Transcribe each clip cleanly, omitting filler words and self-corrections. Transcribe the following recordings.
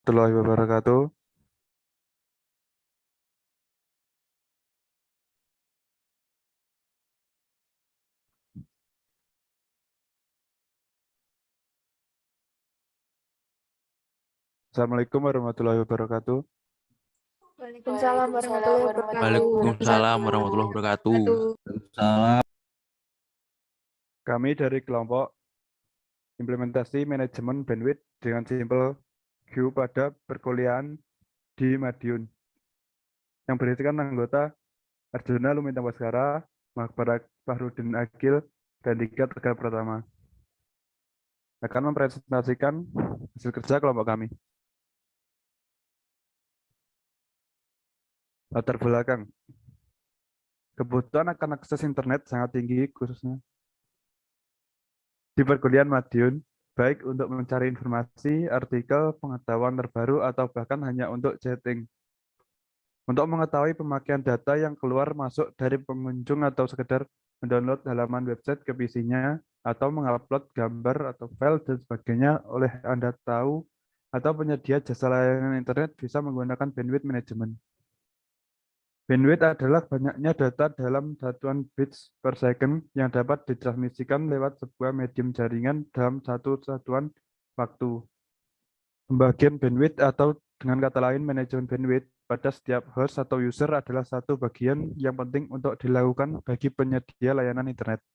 warahmatullahi wabarakatuh. Assalamualaikum warahmatullahi wabarakatuh. Waalaikumsalam warahmatullahi wabarakatuh. Waalaikumsalam warahmatullahi wabarakatuh. Salam. Kami dari kelompok implementasi manajemen bandwidth dengan simpel Q pada perkuliahan di Madiun. Yang berisikan anggota Arjuna Lumintang Baskara, Mahbarak Fahrudin Agil, dan 3 Tegal Pratama. Akan mempresentasikan hasil kerja kelompok kami. Latar belakang. Kebutuhan akan akses internet sangat tinggi, khususnya di perkuliahan Madiun, baik untuk mencari informasi, artikel, pengetahuan terbaru, atau bahkan hanya untuk chatting. Untuk mengetahui pemakaian data yang keluar masuk dari pengunjung atau sekedar mendownload halaman website ke PC-nya, atau mengupload gambar atau file dan sebagainya oleh Anda tahu atau penyedia jasa layanan internet bisa menggunakan bandwidth management. Bandwidth adalah banyaknya data dalam satuan bits per second yang dapat ditransmisikan lewat sebuah medium jaringan dalam satu satuan waktu. Pembagian bandwidth atau dengan kata lain manajemen bandwidth pada setiap host atau user adalah satu bagian yang penting untuk dilakukan bagi penyedia layanan internet.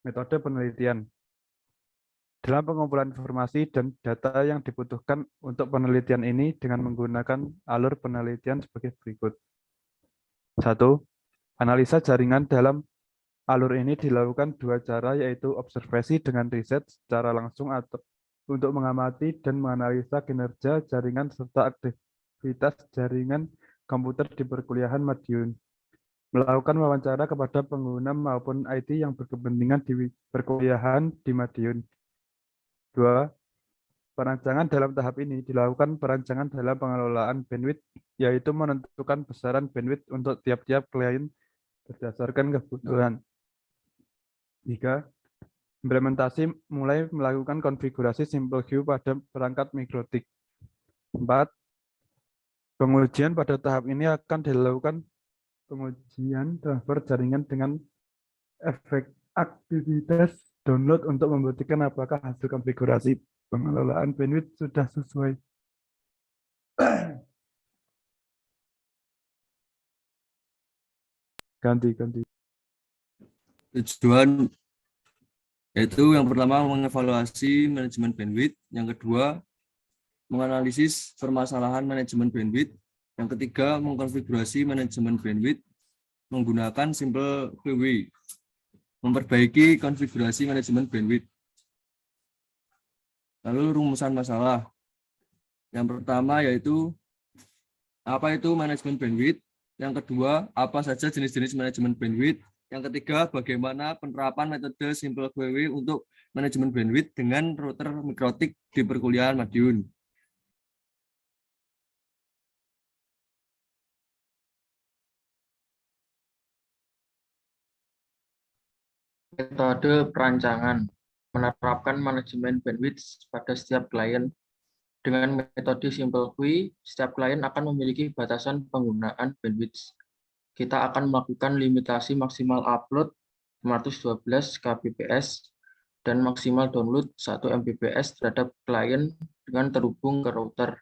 Metode penelitian. Dalam pengumpulan informasi dan data yang dibutuhkan untuk penelitian ini dengan menggunakan alur penelitian sebagai berikut. 1. Analisa jaringan. Dalam alur ini dilakukan 2 cara, yaitu observasi dengan riset secara langsung atau untuk mengamati dan menganalisa kinerja jaringan serta aktivitas jaringan komputer di perkuliahan Madiun. Melakukan wawancara kepada pengguna maupun IT yang berkepentingan di perkuliahan di Madiun. 2. Perancangan. Dalam tahap ini dilakukan perancangan dalam pengelolaan bandwidth, yaitu menentukan besaran bandwidth untuk tiap-tiap klien berdasarkan kebutuhan. 3. Implementasi, mulai melakukan konfigurasi simple queue pada perangkat mikrotik. 4. Pengujian. Pada tahap ini akan dilakukan pengujian transfer jaringan dengan efek aktivitas download untuk membuktikan apakah hasil konfigurasi pengelolaan bandwidth sudah sesuai. Ganti. Tujuan yaitu yang pertama mengevaluasi manajemen bandwidth, yang kedua menganalisis permasalahan manajemen bandwidth, yang ketiga mengkonfigurasi manajemen bandwidth menggunakan simple QW, memperbaiki konfigurasi manajemen bandwidth. Lalu rumusan masalah. Yang pertama yaitu apa itu manajemen bandwidth, yang kedua apa saja jenis-jenis manajemen bandwidth, yang ketiga bagaimana penerapan metode simple QW untuk manajemen bandwidth dengan router mikrotik di perkuliahan Madiun. Metode perancangan menerapkan manajemen bandwidth pada setiap klien. Dengan metode simple queue, setiap klien akan memiliki batasan penggunaan bandwidth. Kita akan melakukan limitasi maksimal upload 512 kbps dan maksimal download 1 mbps terhadap klien dengan terhubung ke router.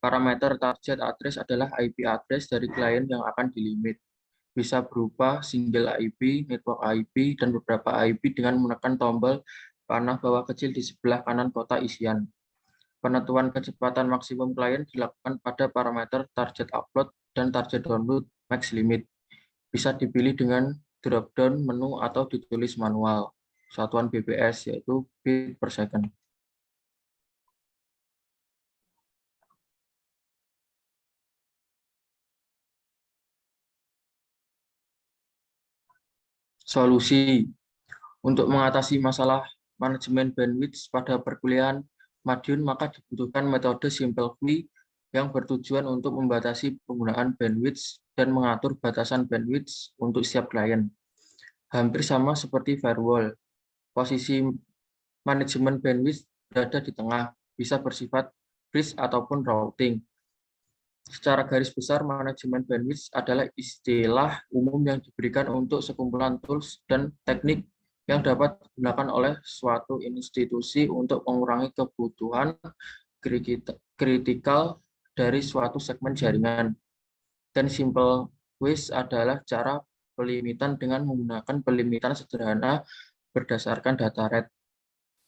Parameter target address adalah IP address dari klien yang akan dilimit. Bisa berupa single IP, network IP, dan beberapa IP dengan menekan tombol panah bawah kecil di sebelah kanan kotak isian. Penentuan kecepatan maksimum klien dilakukan pada parameter target upload dan target download max limit. Bisa dipilih dengan drop-down menu atau ditulis manual. Satuan BPS yaitu bit per second. Solusi. Untuk mengatasi masalah manajemen bandwidth pada perkuliahan Madiun, maka dibutuhkan metode simple queue yang bertujuan untuk membatasi penggunaan bandwidth dan mengatur batasan bandwidth untuk setiap klien. Hampir sama seperti firewall. Posisi manajemen bandwidth berada di tengah, bisa bersifat bridge ataupun routing. Secara garis besar, manajemen bandwidth adalah istilah umum yang diberikan untuk sekumpulan tools dan teknik yang dapat digunakan oleh suatu institusi untuk mengurangi kebutuhan kritikal dari suatu segmen jaringan. Dan simple ways adalah cara pelimitan dengan menggunakan pelimitan sederhana berdasarkan data rate.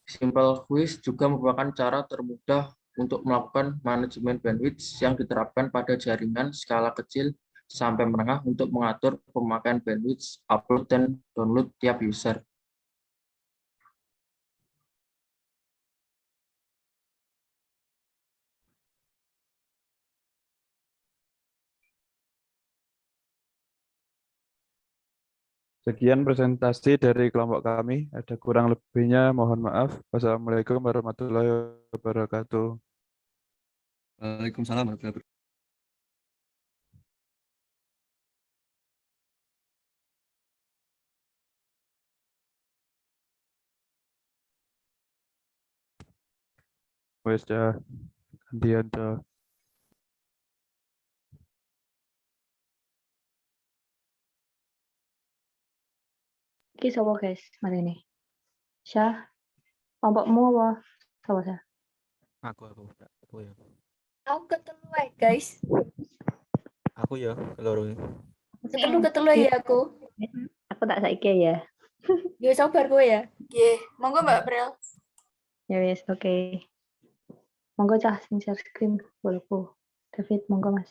Simple ways juga merupakan cara termudah untuk melakukan manajemen bandwidth yang diterapkan pada jaringan skala kecil sampai menengah untuk mengatur pemakaian bandwidth, upload, dan download tiap user. Sekian presentasi dari kelompok kami. Ada kurang lebihnya, mohon maaf. Wassalamualaikum warahmatullahi wabarakatuh. Waalaikumsalam warahmatullahi wabarakatuh. Wes dah, gantian dah. Iki sapa guys? Mari ini. Syah, kelompokmu apa? Sapa Syah? Aku ya. Aku ketelu ae, guys. Aku ya, keloro. Ketelu ya aku. Aku tak saiki ya. Yo sabar kowe ya. Nggih, monggo Mbak Pril. Ya wis, oke. Monggo cah sing share screen bolehku. David, monggo Mas.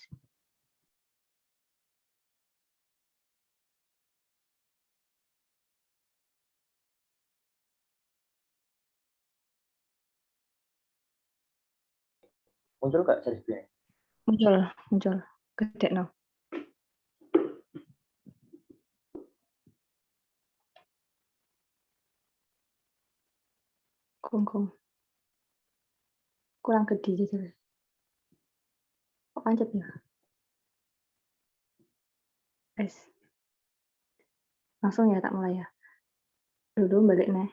Muncul nggak share screen? Muncul. Gede no. Kong. Kurang gede gitu. Kok pancet ya? Guys. Langsung ya tak mulai ya. Dulu balik nih.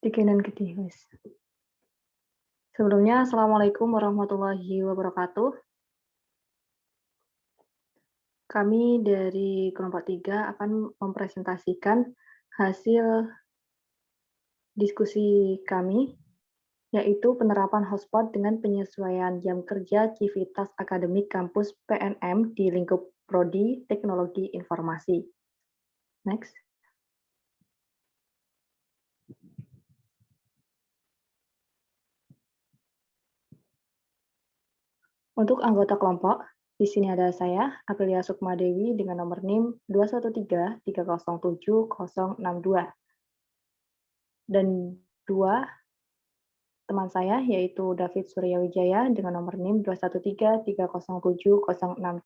Dikenan gede guys. Sebelumnya, Assalamualaikum warahmatullahi wabarakatuh. Kami dari kelompok 3 akan mempresentasikan hasil diskusi kami, yaitu penerapan hotspot dengan penyesuaian jam kerja Civitas Akademik Kampus PNM di lingkup Prodi Teknologi Informasi. Next. Untuk anggota kelompok, di sini ada saya, Aprilia Sukmadewi dengan nomor NIM 213307062. Dan dua teman saya, yaitu David Suryawijaya dengan nomor NIM 213307065.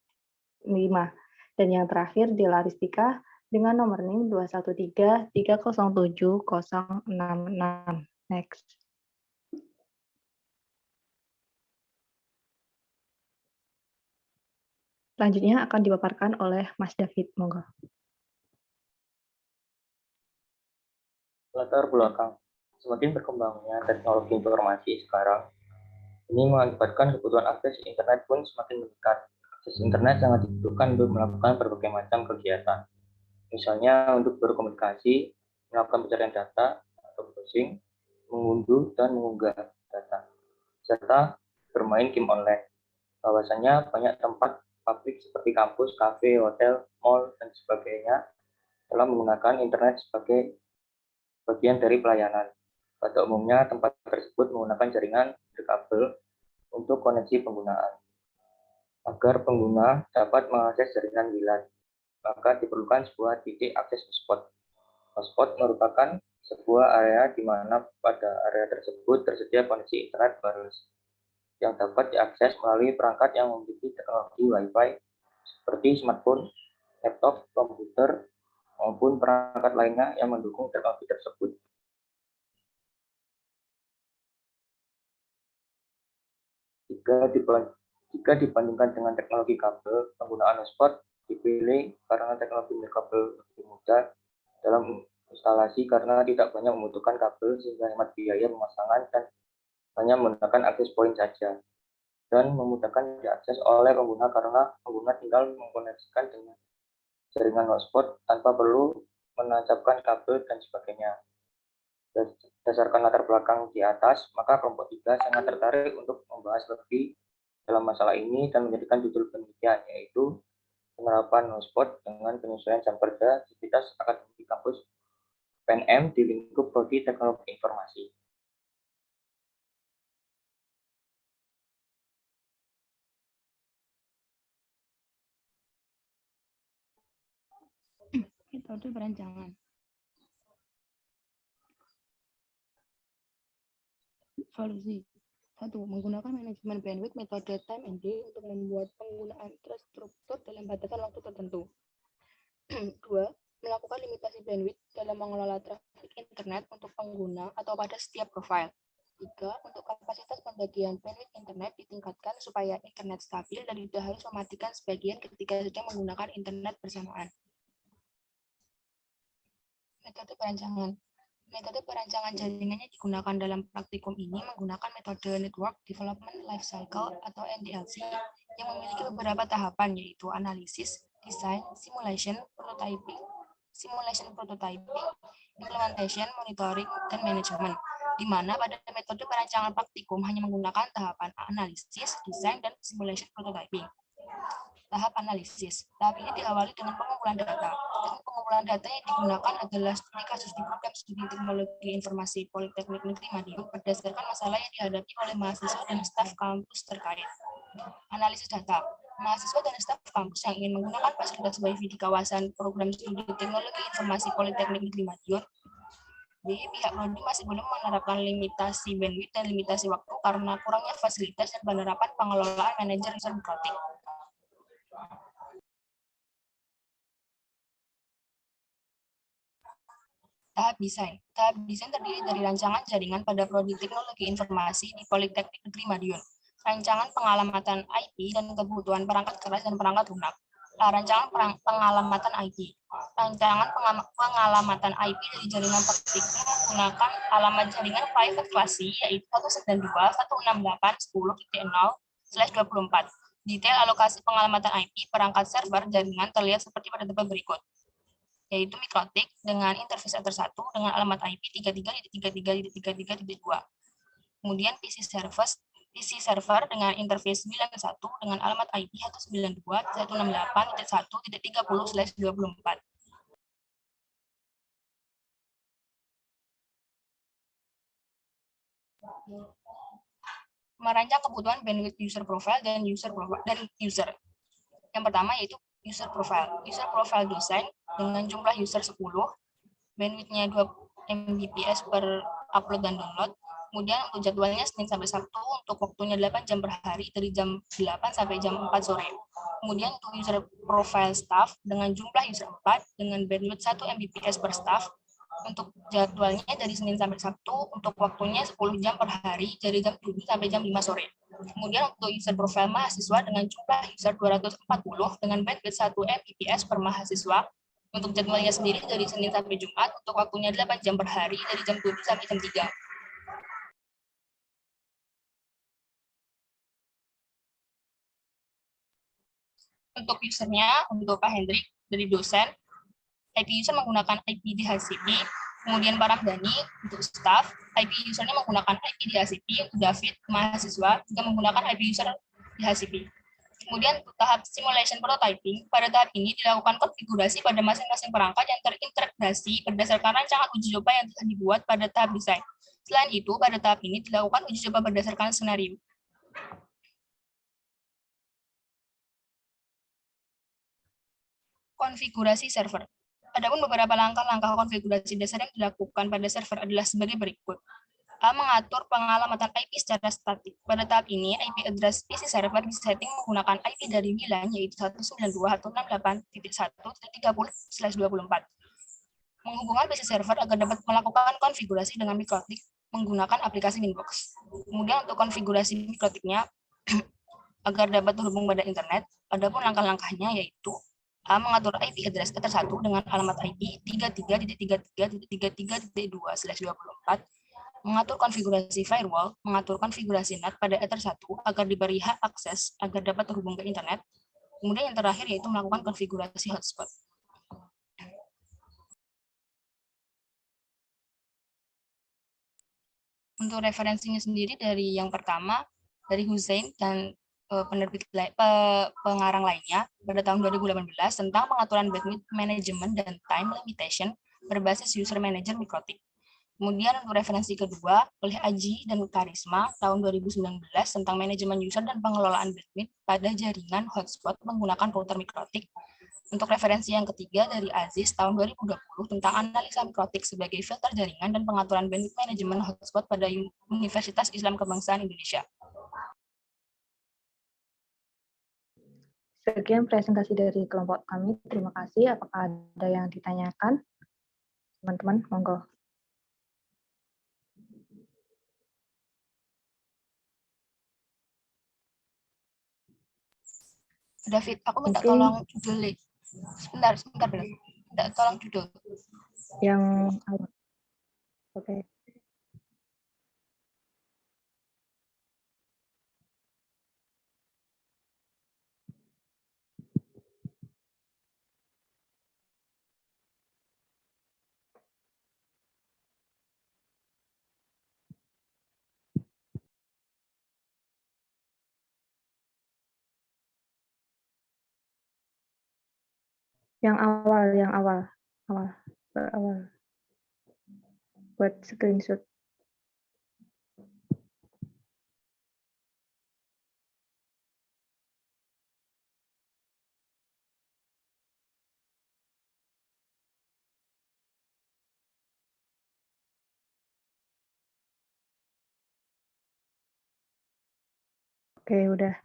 Dan yang terakhir, Dela Ristika dengan nomor NIM 213307066. Next. Selanjutnya akan dipaparkan oleh Mas David. Monggo. Latar belakang. Semakin berkembangnya teknologi informasi sekarang, ini mengakibatkan kebutuhan akses internet pun semakin meningkat. Akses internet sangat dibutuhkan untuk melakukan berbagai macam kegiatan. Misalnya untuk berkomunikasi, melakukan pencarian data, atau browsing, mengunduh dan mengunggah data, serta bermain game online. Bahwasanya banyak tempat publik seperti kampus, kafe, hotel, mall, dan sebagainya telah menggunakan internet sebagai bagian dari pelayanan. Pada umumnya, tempat tersebut menggunakan jaringan berkabel untuk koneksi penggunaan. Agar pengguna dapat mengakses jaringan WLAN, maka diperlukan sebuah titik akses hotspot. Hotspot merupakan sebuah area di mana pada area tersebut tersedia koneksi internet wireless yang dapat diakses melalui perangkat yang memiliki teknologi Wi-Fi seperti smartphone, laptop, komputer, maupun perangkat lainnya yang mendukung teknologi tersebut. Jika dibandingkan dengan teknologi kabel, penggunaan hotspot dipilih karena teknologi kabel lebih mudah dalam instalasi karena tidak banyak membutuhkan kabel sehingga hemat biaya pemasangan dan hanya menggunakan akses point saja, dan memudahkan diakses oleh pengguna karena pengguna tinggal mengkoneksikan dengan jaringan hotspot tanpa perlu menancapkan kabel dan sebagainya. Berdasarkan latar belakang di atas, maka kelompok 3 sangat tertarik untuk membahas lebih dalam masalah ini dan menjadikan judul penelitian, yaitu penerapan hotspot dengan penyesuaian jam kerja aktivitas akademik kampus PNM di lingkup prodi teknologi informasi. Metode perancangan. Solusi. 1. Menggunakan manajemen bandwidth metode time and day untuk membuat penggunaan terstruktur dalam batasan waktu tertentu. 2. Melakukan limitasi bandwidth dalam mengelola trafik internet untuk pengguna atau pada setiap profil. 3. Untuk kapasitas pembagian bandwidth internet ditingkatkan supaya internet stabil dan tidak harus mematikan sebagian ketika sedang menggunakan internet bersamaan. Metode perancangan. Metode perancangan jaringannya digunakan dalam praktikum ini menggunakan metode Network Development Lifecycle atau NDLC yang memiliki beberapa tahapan, yaitu analisis, desain, simulation, prototyping, implementation, monitoring, dan manajemen, di mana pada metode perancangan praktikum hanya menggunakan tahapan analisis, desain, dan simulation prototyping. Tahap analisis. Tahap ini diawali dengan pengumpulan data. Teknik pengumpulan data yang digunakan adalah studi kasus di program studi teknologi informasi Politeknik Negeri Madiun berdasarkan masalah yang dihadapi oleh mahasiswa dan staf kampus terkait. Analisis data. Mahasiswa dan staf kampus yang ingin menggunakan fasilitas WiFi di kawasan program studi teknologi informasi Politeknik Negeri Madiun. B. Pihak prodi masih belum menerapkan limitasi bandwidth dan limitasi waktu karena kurangnya fasilitas dan penerapan pengelolaan manajer user mikrotik. Tahap desain. Tahap desain terdiri dari rancangan jaringan pada prodi teknologi informasi di Politeknik Negeri Madiun, rancangan pengalamatan IP dan kebutuhan perangkat keras dan perangkat lunak. Rancangan pengalamatan IP. Rancangan pengalamatan IP dari jaringan praktikum menggunakan alamat jaringan private classy yaitu 192.168.10.0/24. Detail alokasi pengalamatan IP perangkat server jaringan terlihat seperti pada tabel berikut, yaitu mikrotik dengan interface router 1 dengan alamat IP 33.33.33.2. Kemudian PC server dengan interface 91 dengan alamat IP 192.168.1.30/24. Merancang kebutuhan bandwidth user profile dan user. Yang pertama yaitu user profile. User profile design dengan jumlah user 10, bandwidth-nya 2 Mbps per upload dan download. Kemudian untuk jadwalnya Senin sampai Sabtu, untuk waktunya 8 jam per hari dari jam 8 sampai jam 4 sore. Kemudian untuk user profile staff dengan jumlah user 4 dengan bandwidth 1 Mbps per staff. Untuk jadwalnya dari Senin sampai Sabtu, untuk waktunya 10 jam per hari dari jam 7 sampai jam 5 sore. Kemudian untuk user profile mahasiswa dengan jumlah user 240 dengan bandwidth 1 Mbps per mahasiswa. Untuk jadwalnya sendiri dari Senin sampai Jumat, untuk waktunya 8 jam per hari dari jam 7 sampai jam 3. Untuk usernya, untuk Pak Hendrik dari dosen, IP user menggunakan IP DHCP, kemudian Pak Ramdhani untuk staff, IP usernya menggunakan IP DHCP, untuk David, mahasiswa, juga menggunakan IP user DHCP. Kemudian untuk tahap simulation prototyping, pada tahap ini dilakukan konfigurasi pada masing-masing perangkat yang terintegrasi berdasarkan rancangan uji coba yang telah dibuat pada tahap desain. Selain itu, pada tahap ini dilakukan uji coba berdasarkan skenario. Konfigurasi server. Adapun beberapa langkah-langkah konfigurasi dasar yang dilakukan pada server adalah sebagai berikut. A. Mengatur pengalamatan IP secara statik. Pada tahap ini, IP address PC server disetting menggunakan IP dari WLAN, yaitu 192.168.1.30/24. Menghubungkan PC server agar dapat melakukan konfigurasi dengan mikrotik menggunakan aplikasi Winbox. Kemudian untuk konfigurasi mikrotiknya, agar dapat terhubung pada internet, adapun langkah-langkahnya yaitu A mengatur IP address Ether1 dengan alamat IP 33.33.33.2/24, mengatur konfigurasi firewall, mengatur konfigurasi NAT pada Ether1 agar diberi hak akses agar dapat terhubung ke internet. Kemudian yang terakhir yaitu melakukan konfigurasi hotspot. Untuk referensinya sendiri dari yang pertama, dari Hussein dan pengarang lainnya pada tahun 2018 tentang pengaturan bandwidth management dan time limitation berbasis user manager Mikrotik. Kemudian untuk referensi kedua oleh Aji dan Karisma tahun 2019 tentang manajemen user dan pengelolaan bandwidth pada jaringan hotspot menggunakan router Mikrotik. Untuk referensi yang ketiga dari Aziz tahun 2020 tentang analisa Mikrotik sebagai filter jaringan dan pengaturan bandwidth manajemen hotspot pada Universitas Islam Kebangsaan Indonesia. Sekian presentasi dari kelompok kami. Terima kasih. Apakah ada yang ditanyakan? Teman-teman, monggo. David, aku minta Mungkin tolong judul. Sebentar. Minta tolong judul. Yang awal. Oke. Yang awal. Buat screenshot. Oke, udah.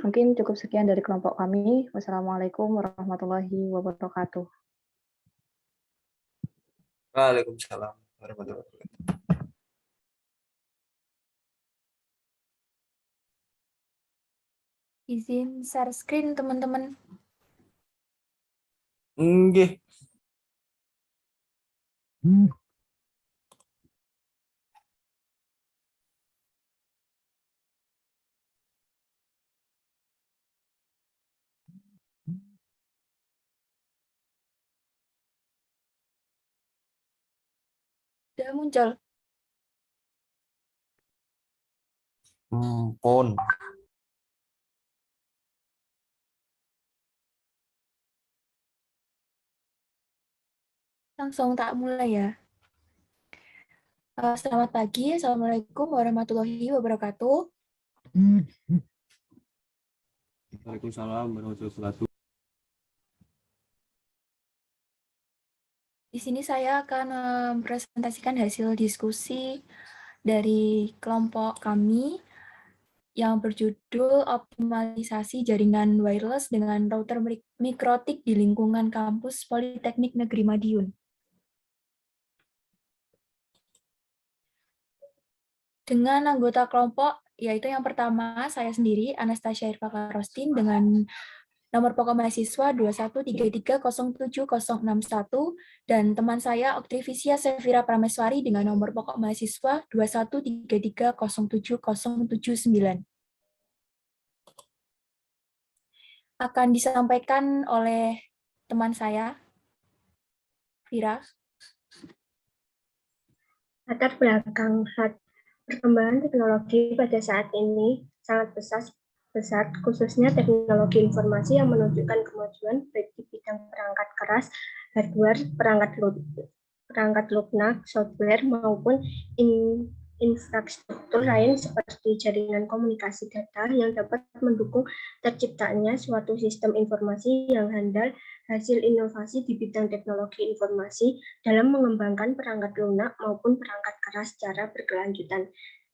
Mungkin cukup sekian dari kelompok kami. Wassalamualaikum warahmatullahi wabarakatuh. Waalaikumsalam warahmatullahi wabarakatuh. Izin share screen, teman-teman. Nggih. Udah muncul. Pon. Langsung tak mulai ya. Selamat pagi. Assalamualaikum warahmatullahi wabarakatuh. Waalaikumsalam warahmatullahi wabarakatuh. Di sini saya akan mempresentasikan hasil diskusi dari kelompok kami yang berjudul optimalisasi jaringan wireless dengan router Mikrotik di lingkungan kampus Politeknik Negeri Madiun. Dengan anggota kelompok, yaitu yang pertama saya sendiri, Anastasia Irfaka Rostin, dengan nomor pokok mahasiswa 213307061, dan teman saya Oktrivisia Sevira Prameswari dengan nomor pokok mahasiswa 213307079. Akan disampaikan oleh teman saya, Vira. Latar belakang perkembangan teknologi pada saat ini sangat besar, khususnya teknologi informasi yang menunjukkan kemajuan baik di bidang perangkat keras, hardware, perangkat lunak, software, maupun infrastruktur lain seperti jaringan komunikasi data yang dapat mendukung terciptanya suatu sistem informasi yang handal, hasil inovasi di bidang teknologi informasi dalam mengembangkan perangkat lunak maupun perangkat keras secara berkelanjutan.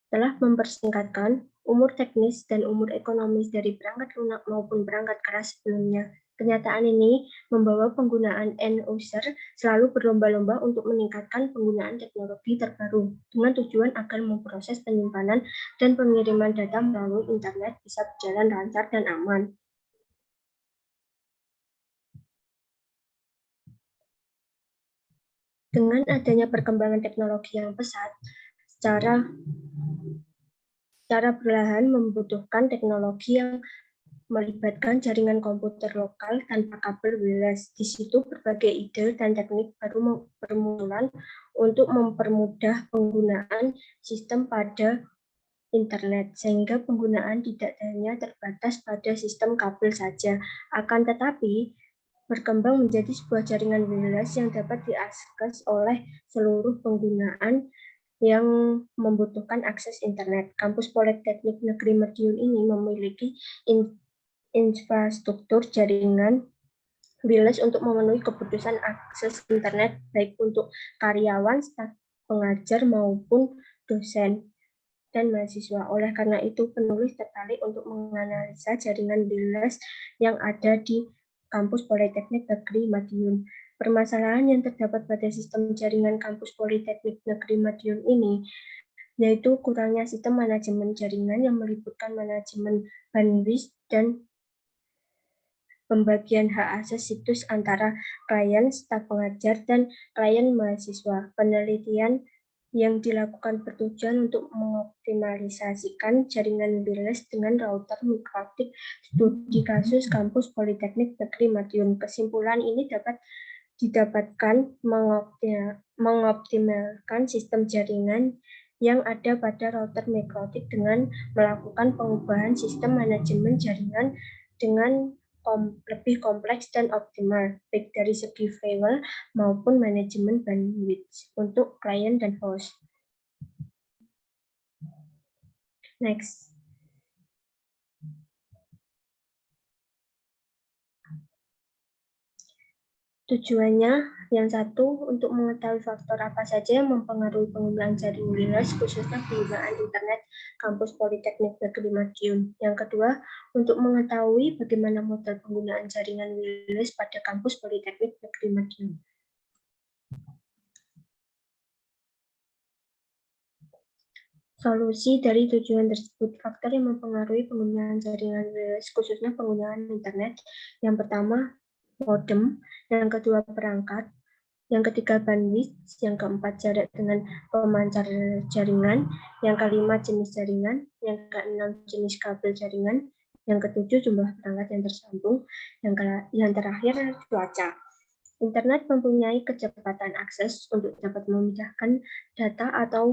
Telah mempersingkatkan umur teknis dan umur ekonomis dari perangkat lunak maupun perangkat keras sebelumnya. Kenyataan ini membawa penggunaan end user selalu berlomba-lomba untuk meningkatkan penggunaan teknologi terbaru dengan tujuan agar memproses penyimpanan dan pengiriman data melalui internet bisa berjalan lancar dan aman. Dengan adanya perkembangan teknologi yang pesat, secara perlahan membutuhkan teknologi yang melibatkan jaringan komputer lokal tanpa kabel wireless. Di situ berbagai ide dan teknik baru bermunculan untuk mempermudah penggunaan sistem pada internet, sehingga penggunaan tidak hanya terbatas pada sistem kabel saja. Akan tetapi, berkembang menjadi sebuah jaringan wireless yang dapat diakses oleh seluruh penggunaan yang membutuhkan akses internet. Kampus Politeknik Negeri Madiun ini memiliki infrastruktur jaringan wireless untuk memenuhi kebutuhan akses internet baik untuk karyawan, staf pengajar maupun dosen dan mahasiswa. Oleh karena itu, penulis tertarik untuk menganalisa jaringan wireless yang ada di Kampus Politeknik Negeri Madiun. Permasalahan yang terdapat pada sistem jaringan Kampus Politeknik Negeri Madiun ini yaitu kurangnya sistem manajemen jaringan yang meliputi manajemen bandwidth dan pembagian hak akses situs antara klien, staf pengajar, dan klien mahasiswa. Penelitian yang dilakukan bertujuan untuk mengoptimalisasikan jaringan wireless dengan router mikrotik studi kasus Kampus Politeknik Negeri Madiun. Kesimpulan ini dapat didapatkan mengoptimalkan sistem jaringan yang ada pada router mikrotik dengan melakukan pengubahan sistem manajemen jaringan dengan lebih kompleks dan optimal, baik dari segi file maupun manajemen bandwidth untuk klien dan host. Next. Tujuannya yang satu, untuk mengetahui faktor apa saja yang mempengaruhi penggunaan jaringan wireless, khususnya penggunaan internet Kampus Politeknik Negeri Madiun. Yang kedua, untuk mengetahui bagaimana model penggunaan jaringan wireless pada Kampus Politeknik Negeri Madiun. Solusi dari tujuan tersebut, faktor yang mempengaruhi penggunaan jaringan wireless, khususnya penggunaan internet. Yang pertama, modem. Yang kedua, perangkat. Yang ketiga, bandwidth. Yang keempat, jarak dengan pemancar jaringan. Yang kelima, jenis jaringan. Yang keenam, jenis kabel jaringan. Yang ketujuh, jumlah perangkat yang tersambung. Yang terakhir, cuaca. Internet mempunyai kecepatan akses untuk dapat memindahkan data atau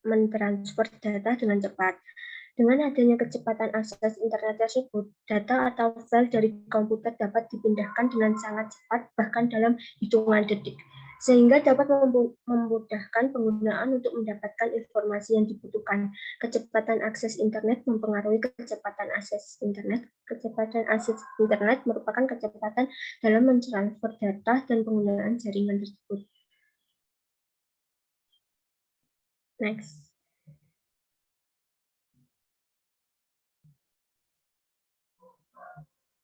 mentransfer data dengan cepat. Dengan adanya kecepatan akses internet tersebut, data atau file dari komputer dapat dipindahkan dengan sangat cepat, bahkan dalam hitungan detik, sehingga dapat memudahkan penggunaan untuk mendapatkan informasi yang dibutuhkan. Kecepatan akses internet mempengaruhi kecepatan akses internet. Kecepatan akses internet merupakan kecepatan dalam mentransfer data dan penggunaan jaringan tersebut. Next.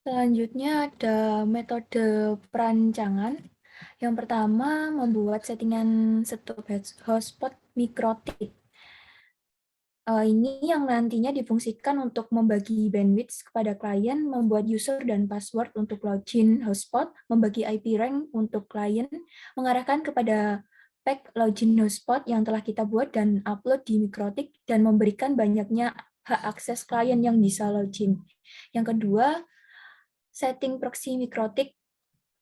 Selanjutnya ada metode perancangan. Yang pertama, membuat settingan stop hotspot mikrotik. Ini yang nantinya difungsikan untuk membagi bandwidth kepada klien, membuat user dan password untuk login hotspot, membagi IP rank untuk klien, mengarahkan kepada pack login hotspot yang telah kita buat dan upload di mikrotik, dan memberikan banyaknya hak akses klien yang bisa login. Yang kedua, setting proxy mikrotik.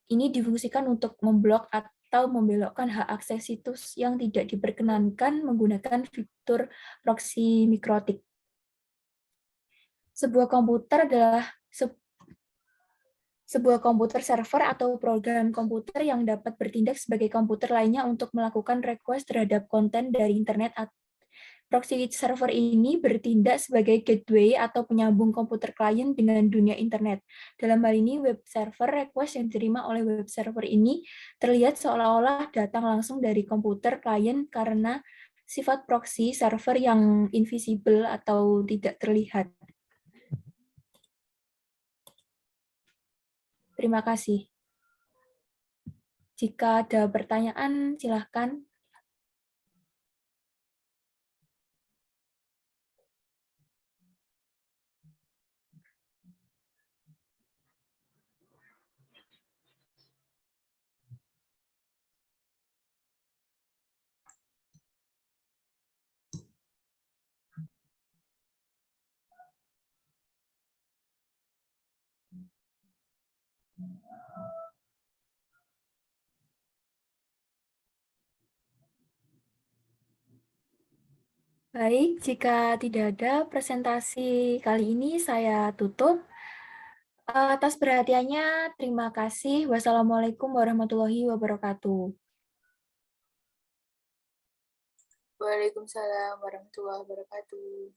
Ini difungsikan untuk memblok atau membelokkan hak akses situs yang tidak diperkenankan menggunakan fitur proxy mikrotik. Sebuah komputer adalah sebuah komputer server atau program komputer yang dapat bertindak sebagai komputer lainnya untuk melakukan request terhadap konten dari internet. Proxy server ini bertindak sebagai gateway atau penyambung komputer klien dengan dunia internet. Dalam hal ini, web server request yang diterima oleh web server ini terlihat seolah-olah datang langsung dari komputer klien karena sifat proxy server yang invisible atau tidak terlihat. Terima kasih. Jika ada pertanyaan, silakan. Baik, jika tidak ada presentasi kali ini saya tutup. Atas perhatiannya, terima kasih. Wassalamualaikum warahmatullahi wabarakatuh. Waalaikumsalam warahmatullahi wabarakatuh.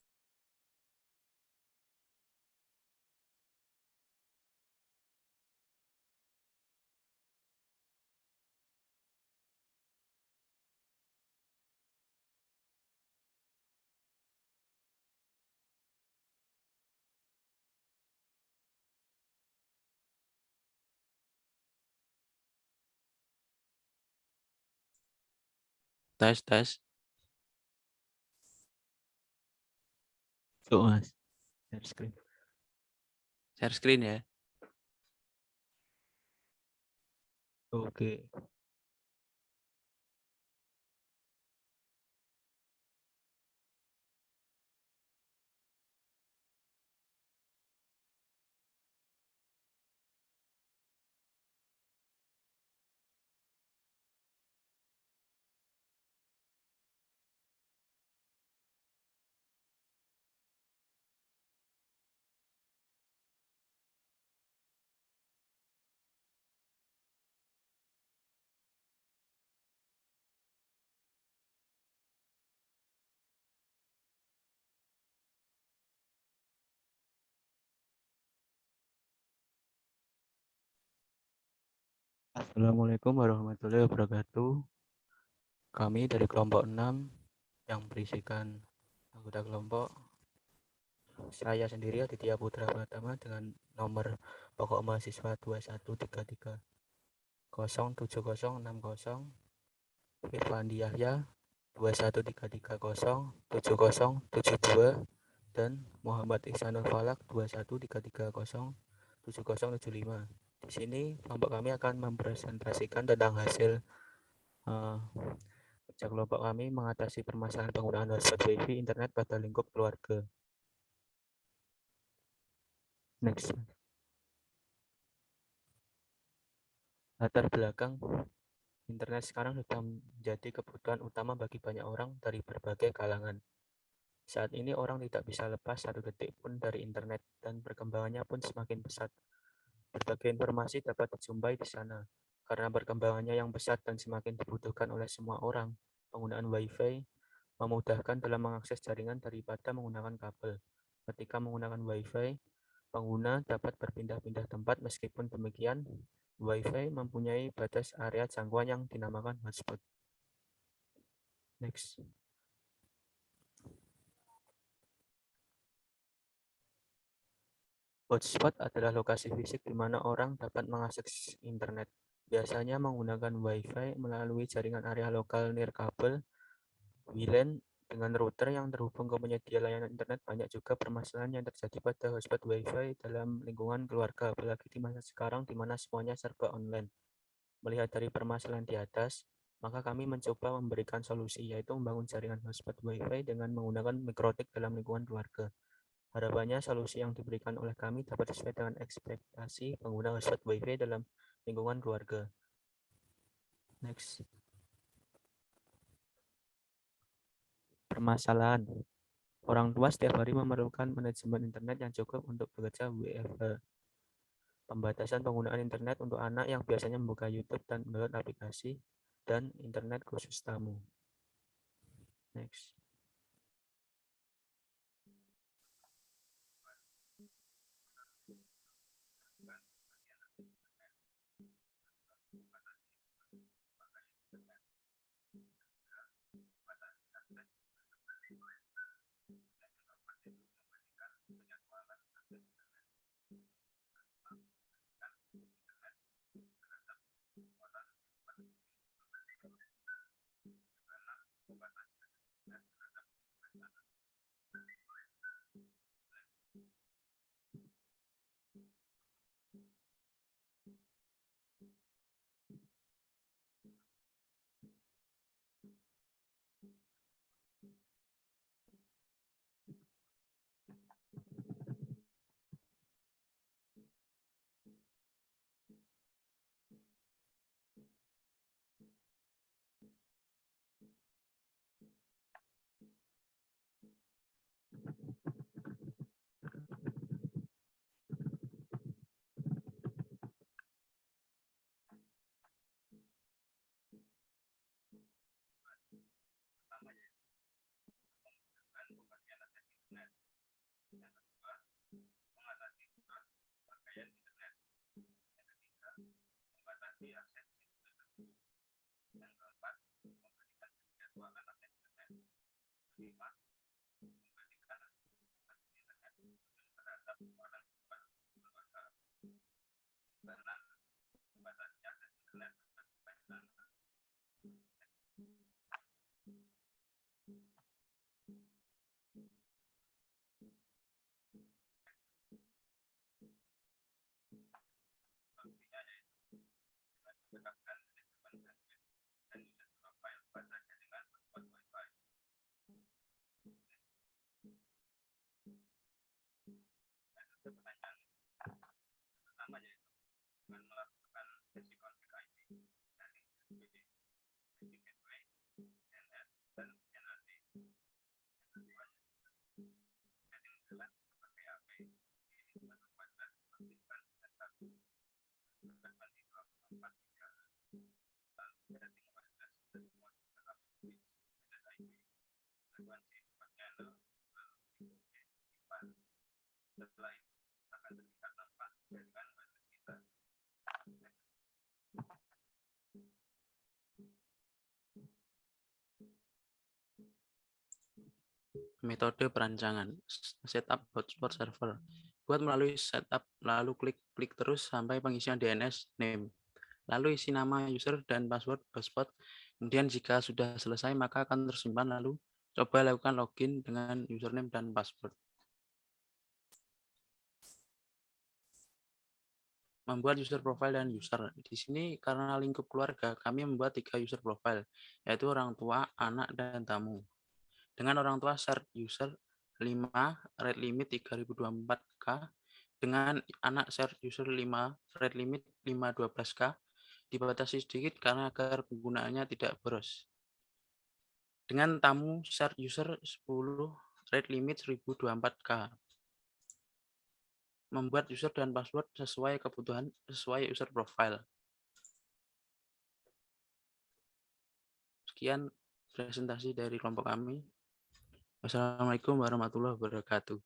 Tes, tes. Tuh, Mas. Share screen. Share screen ya. Oke. Assalamualaikum warahmatullahi wabarakatuh. Kami dari kelompok 6 yang berisikan anggota kelompok saya sendiri Aditya Putra Pratama dengan nomor pokok mahasiswa 213307060, Firlandi Yahya 213307072, dan Muhammad Ihsanul Falak 213307075. Di sini kelompok kami akan mempresentasikan tentang hasil kerja kelompok kami mengatasi permasalahan penggunaan hotspot WiFi internet pada lingkup keluarga. Next. Latar belakang internet sekarang sudah menjadi kebutuhan utama bagi banyak orang dari berbagai kalangan. Saat ini orang tidak bisa lepas satu detik pun dari internet dan perkembangannya pun semakin pesat. Berbagai informasi dapat dijumpai di sana. Karena perkembangannya yang pesat dan semakin dibutuhkan oleh semua orang, penggunaan Wi-Fi memudahkan dalam mengakses jaringan daripada menggunakan kabel. Ketika menggunakan Wi-Fi, pengguna dapat berpindah-pindah tempat. Meskipun demikian, Wi-Fi mempunyai batas area jangkauan yang dinamakan hotspot. Next. Hotspot adalah lokasi fisik di mana orang dapat mengakses internet. Biasanya menggunakan Wi-Fi melalui jaringan area lokal nirkabel, WLAN, dengan router yang terhubung ke penyedia layanan internet. Banyak juga permasalahan yang terjadi pada hotspot Wi-Fi dalam lingkungan keluarga, apalagi di masa sekarang di mana semuanya serba online. Melihat dari permasalahan di atas, maka kami mencoba memberikan solusi, yaitu membangun jaringan hotspot Wi-Fi dengan menggunakan mikrotik dalam lingkungan keluarga. Harapannya solusi yang diberikan oleh kami dapat sesuai dengan ekspektasi pengguna hotspot Wi-Fi dalam lingkungan keluarga. Next. Permasalahan. Orang tua setiap hari memerlukan manajemen internet yang cukup untuk bekerja WFH. Pembatasan penggunaan internet untuk anak yang biasanya membuka YouTube dan mendownload aplikasi, dan internet khusus tamu. Next. Metode perancangan. Setup hotspot server. Buat melalui setup, lalu klik terus sampai pengisian DNS name. Lalu isi nama user dan password hotspot. Kemudian jika sudah selesai, maka akan tersimpan. Lalu coba lakukan login dengan username dan password. Membuat user profile dan user. Di sini karena lingkup keluarga, kami membuat 3 user profile, yaitu orang tua, anak, dan tamu. Dengan orang tua shared user 5, rate limit 3024K. Dengan anak shared user 5, rate limit 512K. Dibatasi sedikit karena agar penggunaannya tidak boros. Dengan tamu shared user 10, rate limit 1024K. Membuat user dan password sesuai kebutuhan sesuai user profile. Sekian presentasi dari kelompok kami. Wassalamualaikum warahmatullahi wabarakatuh.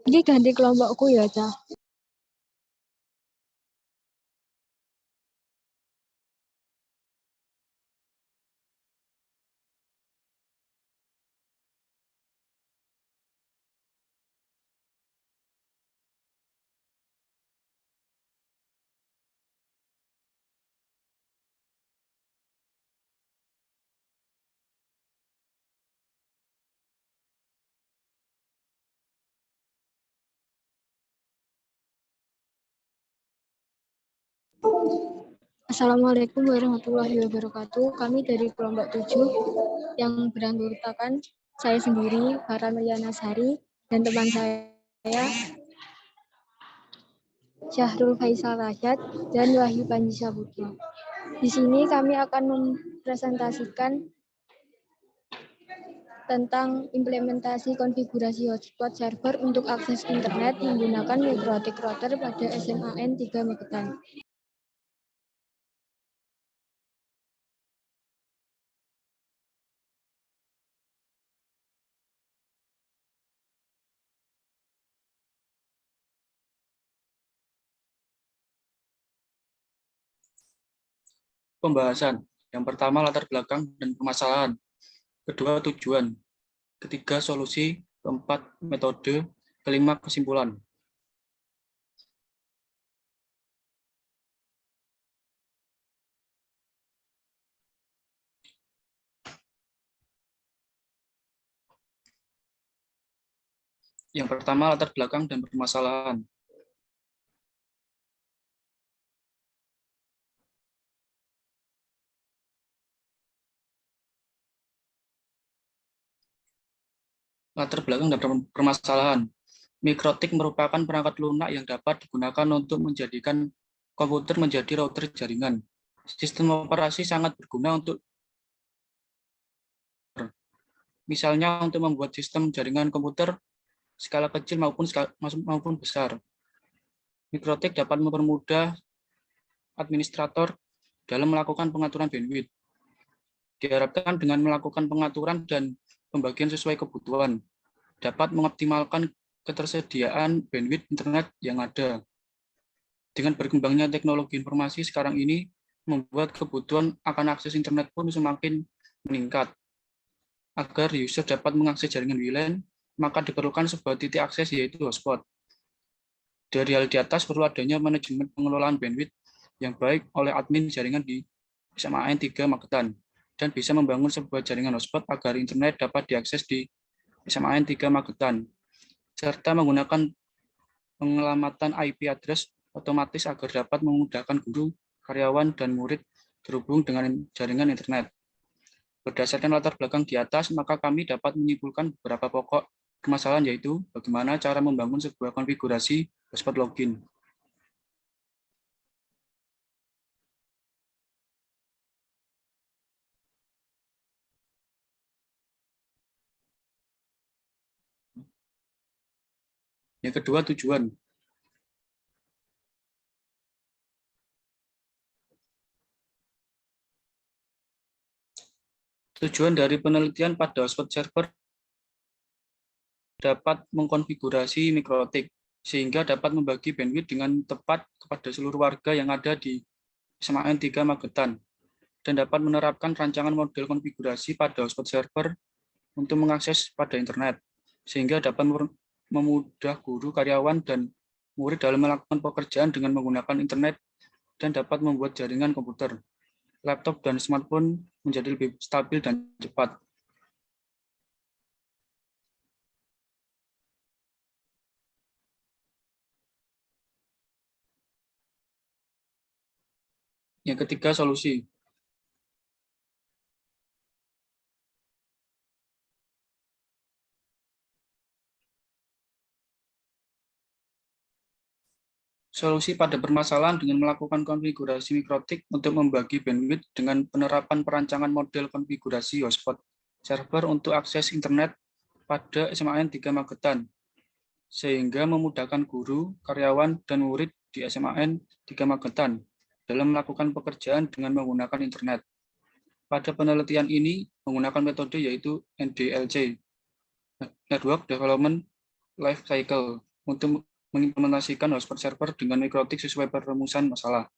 Ini ganti kelompokku ya, Cah. Assalamualaikum warahmatullahi wabarakatuh. Kami dari kelompok 7 yang beranggotakan saya sendiri, Farah Meliana Sari, dan teman saya, Syahrul Faisal Rashad, dan Wahyu Panji Saputra. Di sini kami akan mempresentasikan tentang implementasi konfigurasi hotspot server untuk akses internet menggunakan MikroTik router pada SMAN 3 Magetan. Pembahasan. Yang pertama, latar belakang dan permasalahan. Kedua, tujuan. Ketiga, solusi. Keempat, metode. Kelima, kesimpulan. Yang pertama, latar belakang dan permasalahan. Latar belakang dan permasalahan. Mikrotik merupakan perangkat lunak yang dapat digunakan untuk menjadikan komputer menjadi router jaringan. Sistem operasi sangat berguna untuk misalnya untuk membuat sistem jaringan komputer skala kecil maupun besar. Mikrotik dapat mempermudah administrator dalam melakukan pengaturan bandwidth. Diharapkan dengan melakukan pengaturan dan pembagian sesuai kebutuhan, dapat mengoptimalkan ketersediaan bandwidth internet yang ada. Dengan berkembangnya teknologi informasi sekarang ini, membuat kebutuhan akan akses internet pun semakin meningkat. Agar user dapat mengakses jaringan WLAN, maka diperlukan sebuah titik akses yaitu hotspot. Dari hal di atas perlu adanya manajemen pengelolaan bandwidth yang baik oleh admin jaringan di SMAN 3 Magetan dan bisa membangun sebuah jaringan hotspot agar internet dapat diakses di SMAN 3 Magetan, serta menggunakan pengelamatan IP address otomatis agar dapat memudahkan guru, karyawan, dan murid terhubung dengan jaringan internet. Berdasarkan latar belakang di atas, maka kami dapat menyimpulkan beberapa pokok permasalahan, yaitu bagaimana cara membangun sebuah konfigurasi hotspot login. Yang kedua, tujuan. Tujuan dari penelitian pada hotspot server dapat mengkonfigurasi mikrotik, sehingga dapat membagi bandwidth dengan tepat kepada seluruh warga yang ada di SMAN 3 Magetan, dan dapat menerapkan rancangan model konfigurasi pada hotspot server untuk mengakses pada internet, sehingga dapat memudah guru, karyawan, dan murid dalam melakukan pekerjaan dengan menggunakan internet dan dapat membuat jaringan komputer, laptop, dan smartphone menjadi lebih stabil dan cepat. Yang ketiga, solusi. Solusi pada permasalahan dengan melakukan konfigurasi mikrotik untuk membagi bandwidth dengan penerapan perancangan model konfigurasi hotspot server untuk akses internet pada SMAN 3 Magetan, sehingga memudahkan guru, karyawan, dan murid di SMAN 3 Magetan dalam melakukan pekerjaan dengan menggunakan internet. Pada penelitian ini menggunakan metode yaitu NDLC, Network Development Life Cycle, untuk mengimplementasikan hotspot server dengan mikrotik sesuai perumusan masalah.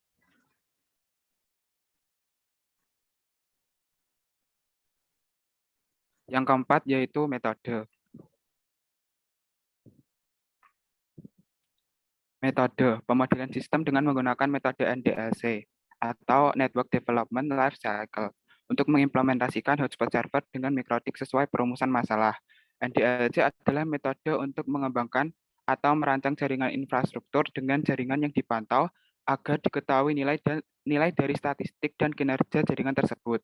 Yang keempat yaitu metode. Metode pemodelan sistem dengan menggunakan metode NDLC atau Network Development Life Cycle untuk mengimplementasikan hotspot server dengan mikrotik sesuai perumusan masalah. NDLC adalah metode untuk mengembangkan atau merancang jaringan infrastruktur dengan jaringan yang dipantau agar diketahui nilai dari statistik dan kinerja jaringan tersebut.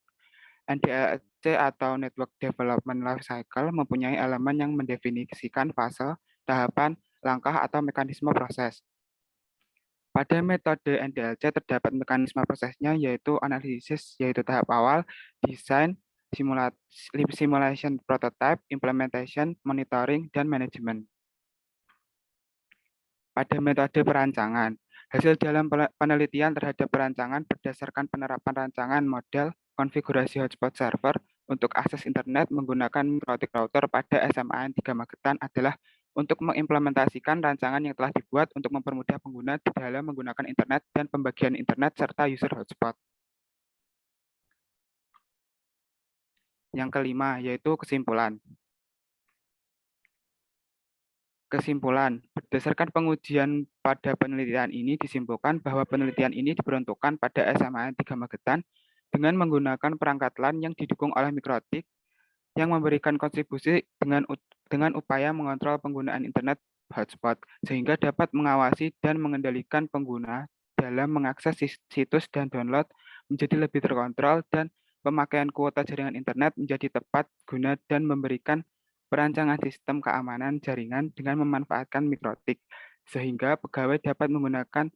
NDLC atau Network Development Life Cycle mempunyai elemen yang mendefinisikan fase, tahapan, langkah, atau mekanisme proses. Pada metode NDLC terdapat mekanisme prosesnya yaitu analisis, yaitu tahap awal, desain, simulation prototype, implementation, monitoring, dan manajemen. Pada metode perancangan, hasil dalam penelitian terhadap perancangan berdasarkan penerapan rancangan model konfigurasi hotspot server untuk akses internet menggunakan mikrotik router pada SMAN 3 Magetan adalah untuk mengimplementasikan rancangan yang telah dibuat untuk mempermudah pengguna di dalam menggunakan internet dan pembagian internet serta user hotspot. Yang kelima, yaitu kesimpulan. Kesimpulan, berdasarkan pengujian pada penelitian ini disimpulkan bahwa penelitian ini diperuntukkan pada SMAN 3 Magetan dengan menggunakan perangkat LAN yang didukung oleh mikrotik yang memberikan kontribusi dengan upaya mengontrol penggunaan internet hotspot sehingga dapat mengawasi dan mengendalikan pengguna dalam mengakses situs dan download menjadi lebih terkontrol dan pemakaian kuota jaringan internet menjadi tepat guna dan memberikan perancangan sistem keamanan jaringan dengan memanfaatkan mikrotik, sehingga pegawai dapat menggunakan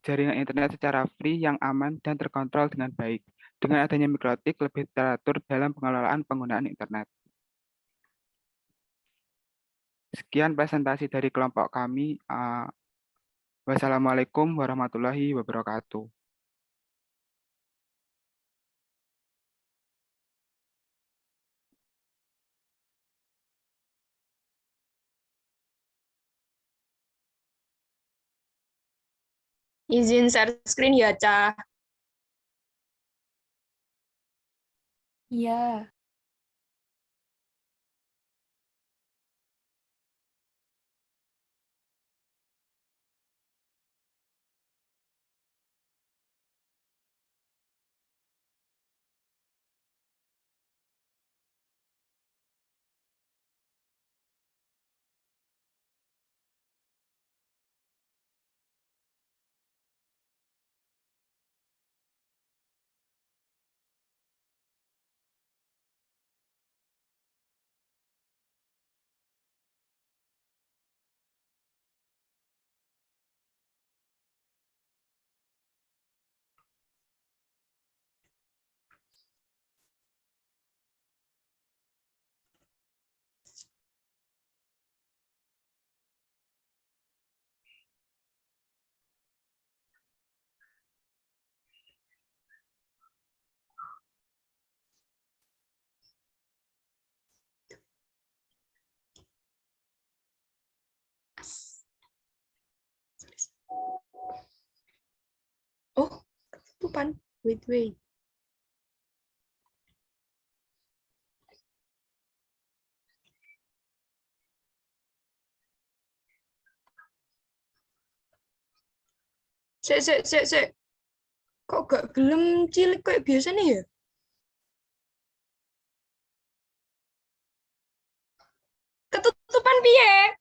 jaringan internet secara free yang aman dan terkontrol dengan baik. Dengan adanya mikrotik lebih teratur dalam pengelolaan penggunaan internet. Sekian presentasi dari kelompok kami. Wassalamualaikum warahmatullahi wabarakatuh. Izin share screen ya, Cah. Iya. Oh, ketutupan. Wait. Sik. Kok gak gelem cilik kayak biasanya ya? Ketutupan piye?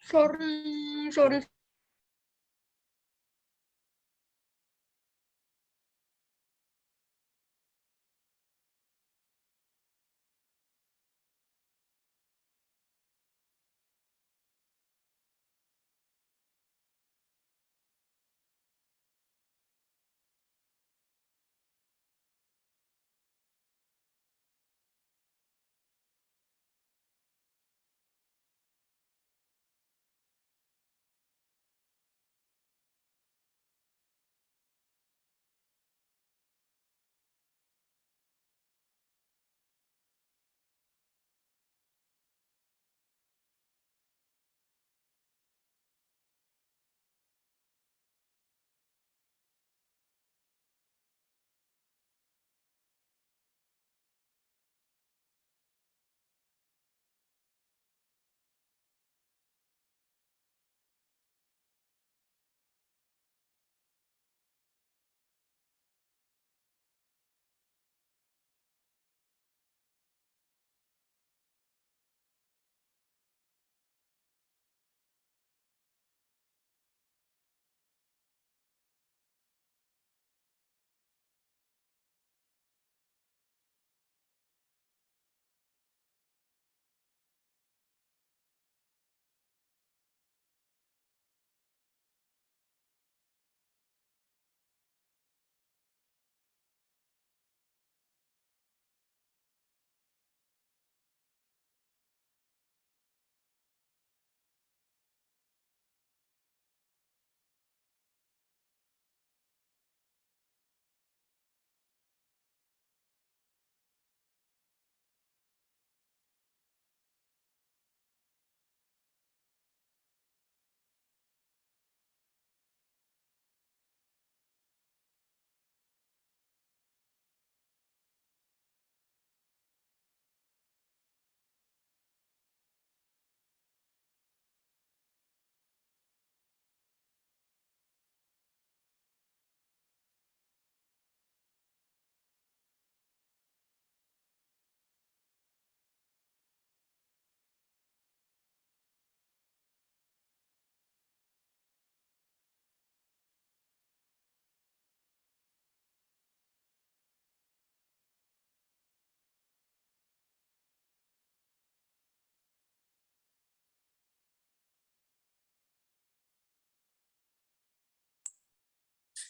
Sorry.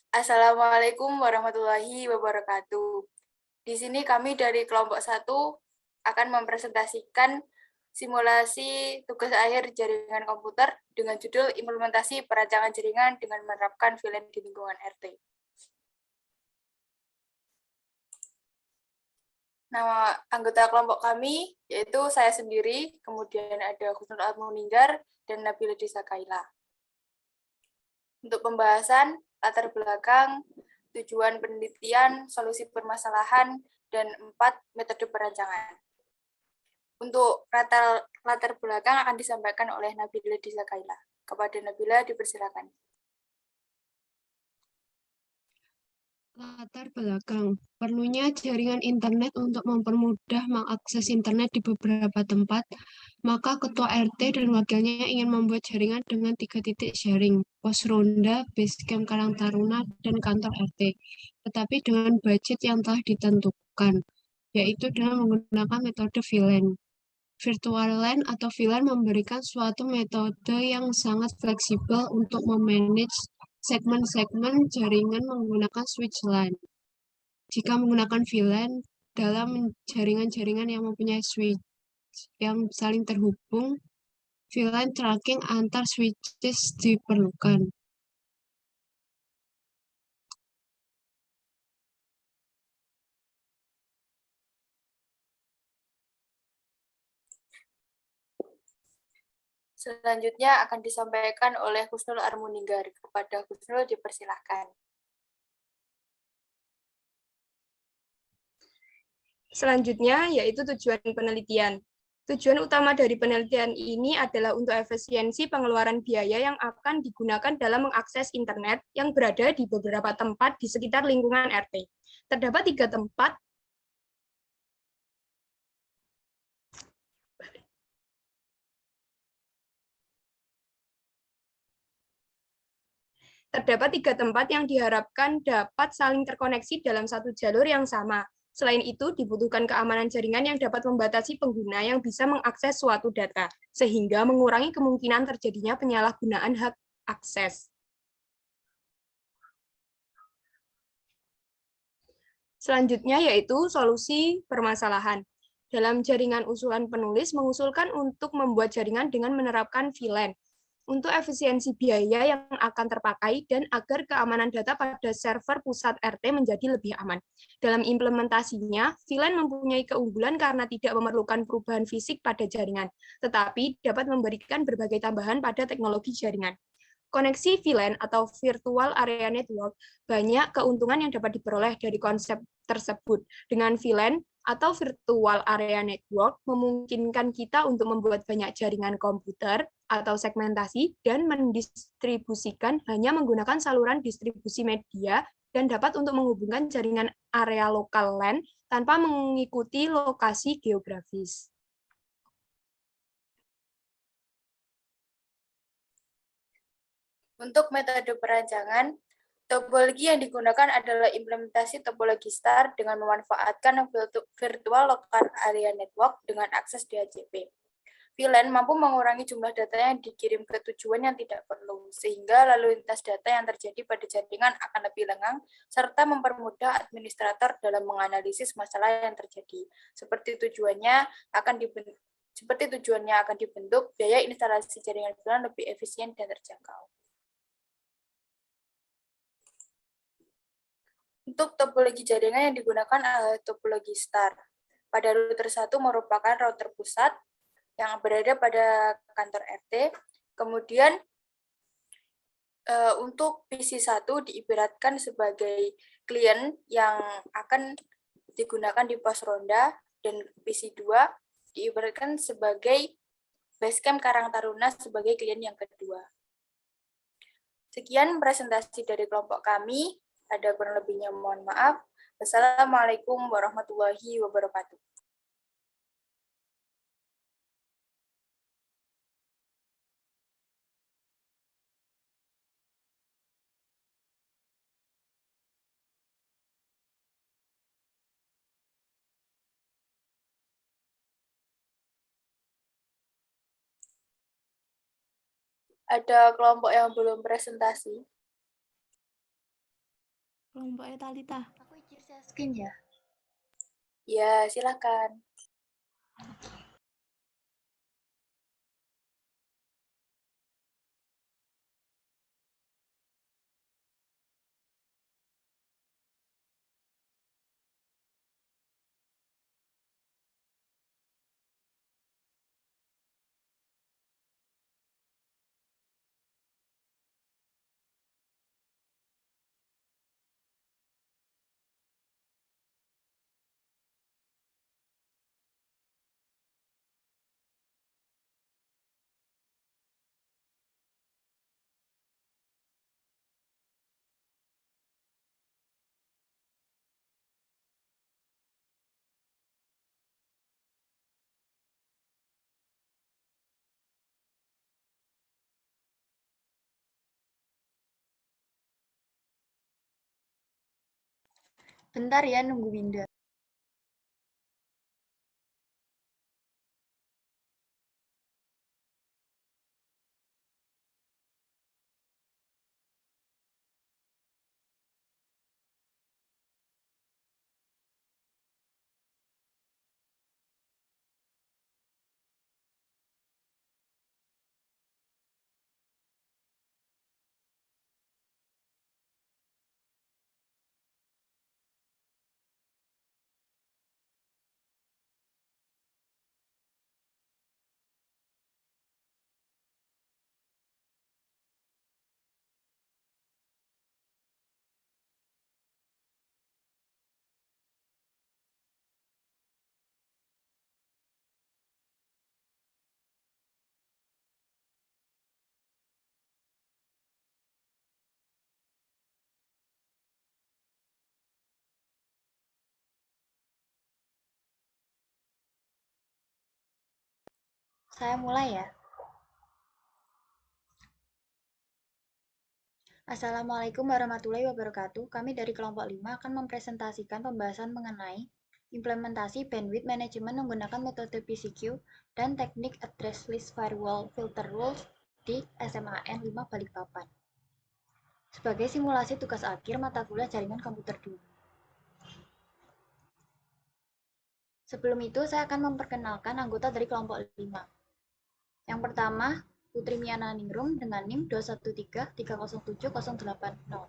Assalamualaikum warahmatullahi wabarakatuh. Di sini kami dari kelompok 1 akan mempresentasikan simulasi tugas akhir jaringan komputer dengan judul implementasi perancangan jaringan dengan menerapkan VLAN di lingkungan RT. Nama anggota kelompok kami yaitu saya sendiri, kemudian ada Husnul Atmuninggar dan Nabila Desa Kaila. Untuk pembahasan latar belakang, tujuan penelitian, solusi permasalahan, dan 4 metode perancangan. Untuk latar belakang akan disampaikan oleh Nabila Desa Kaila. Kepada Nabila dipersilakan. Latar belakang. Perlunya jaringan internet untuk mempermudah mengakses internet di beberapa tempat, maka ketua RT dan wakilnya ingin membuat jaringan dengan 3 titik sharing, pos ronda, basecamp Karang Taruna, dan kantor RT. Tetapi dengan budget yang telah ditentukan, yaitu dengan menggunakan metode VLAN. Virtual LAN atau VLAN memberikan suatu metode yang sangat fleksibel untuk memanage segmen-segmen jaringan menggunakan switch LAN. Jika menggunakan VLAN dalam jaringan-jaringan yang mempunyai switch yang saling terhubung, VLAN tracking antar switches diperlukan. Selanjutnya akan disampaikan oleh Husnul Atmuninggar. Kepada Husnul dipersilakan. Selanjutnya yaitu tujuan penelitian. Tujuan utama dari penelitian ini adalah untuk efisiensi pengeluaran biaya yang akan digunakan dalam mengakses internet yang berada di beberapa tempat di sekitar lingkungan RT. Terdapat 3 tempat yang diharapkan dapat saling terkoneksi dalam satu jalur yang sama. Selain itu, dibutuhkan keamanan jaringan yang dapat membatasi pengguna yang bisa mengakses suatu data, sehingga mengurangi kemungkinan terjadinya penyalahgunaan hak akses. Selanjutnya yaitu solusi permasalahan. Dalam jaringan usulan penulis mengusulkan untuk membuat jaringan dengan menerapkan VLAN untuk efisiensi biaya yang akan terpakai dan agar keamanan data pada server pusat RT menjadi lebih aman. Dalam implementasinya, VLAN mempunyai keunggulan karena tidak memerlukan perubahan fisik pada jaringan, tetapi dapat memberikan berbagai tambahan pada teknologi jaringan. Koneksi VLAN atau Virtual Area Network banyak keuntungan yang dapat diperoleh dari konsep tersebut. Dengan VLAN atau Virtual Area Network memungkinkan kita untuk membuat banyak jaringan komputer atau segmentasi dan mendistribusikan hanya menggunakan saluran distribusi media dan dapat untuk menghubungkan jaringan area lokal LAN tanpa mengikuti lokasi geografis. Untuk metode perancangan, topologi yang digunakan adalah implementasi topologi STAR dengan memanfaatkan Virtual Local Area Network dengan akses DHCP. VLAN mampu mengurangi jumlah data yang dikirim ke tujuan yang tidak perlu, sehingga lalu lintas data yang terjadi pada jaringan akan lebih lengang, serta mempermudah administrator dalam menganalisis masalah yang terjadi. Seperti tujuannya akan dibentuk, biaya instalasi jaringan VLAN lebih efisien dan terjangkau. Untuk topologi jaringan yang digunakan adalah topologi STAR. Pada router 1 merupakan router pusat yang berada pada kantor RT. Kemudian untuk PC1 diibaratkan sebagai klien yang akan digunakan di pos ronda, dan PC2 diibaratkan sebagai basecamp Karang Taruna sebagai klien yang kedua. Sekian presentasi dari kelompok kami. Ada kurang lebihnya mohon maaf. Wassalamualaikum warahmatullahi wabarakatuh. Ada kelompok yang belum presentasi. kelompoknya Talita. Aku izin share screen ya. Ya, silakan. Bentar ya, nunggu Winda. Saya mulai ya. Assalamualaikum warahmatullahi wabarakatuh. Kami dari kelompok 5 akan mempresentasikan pembahasan mengenai implementasi bandwidth management menggunakan metode PCQ dan teknik address list firewall filter rules di SMAN 5 Balikpapan. Sebagai simulasi tugas akhir mata kuliah jaringan komputer 2. Sebelum itu, saya akan memperkenalkan anggota dari kelompok 5. Yang pertama, Putri Miana Ningrum dengan NIM 213070880.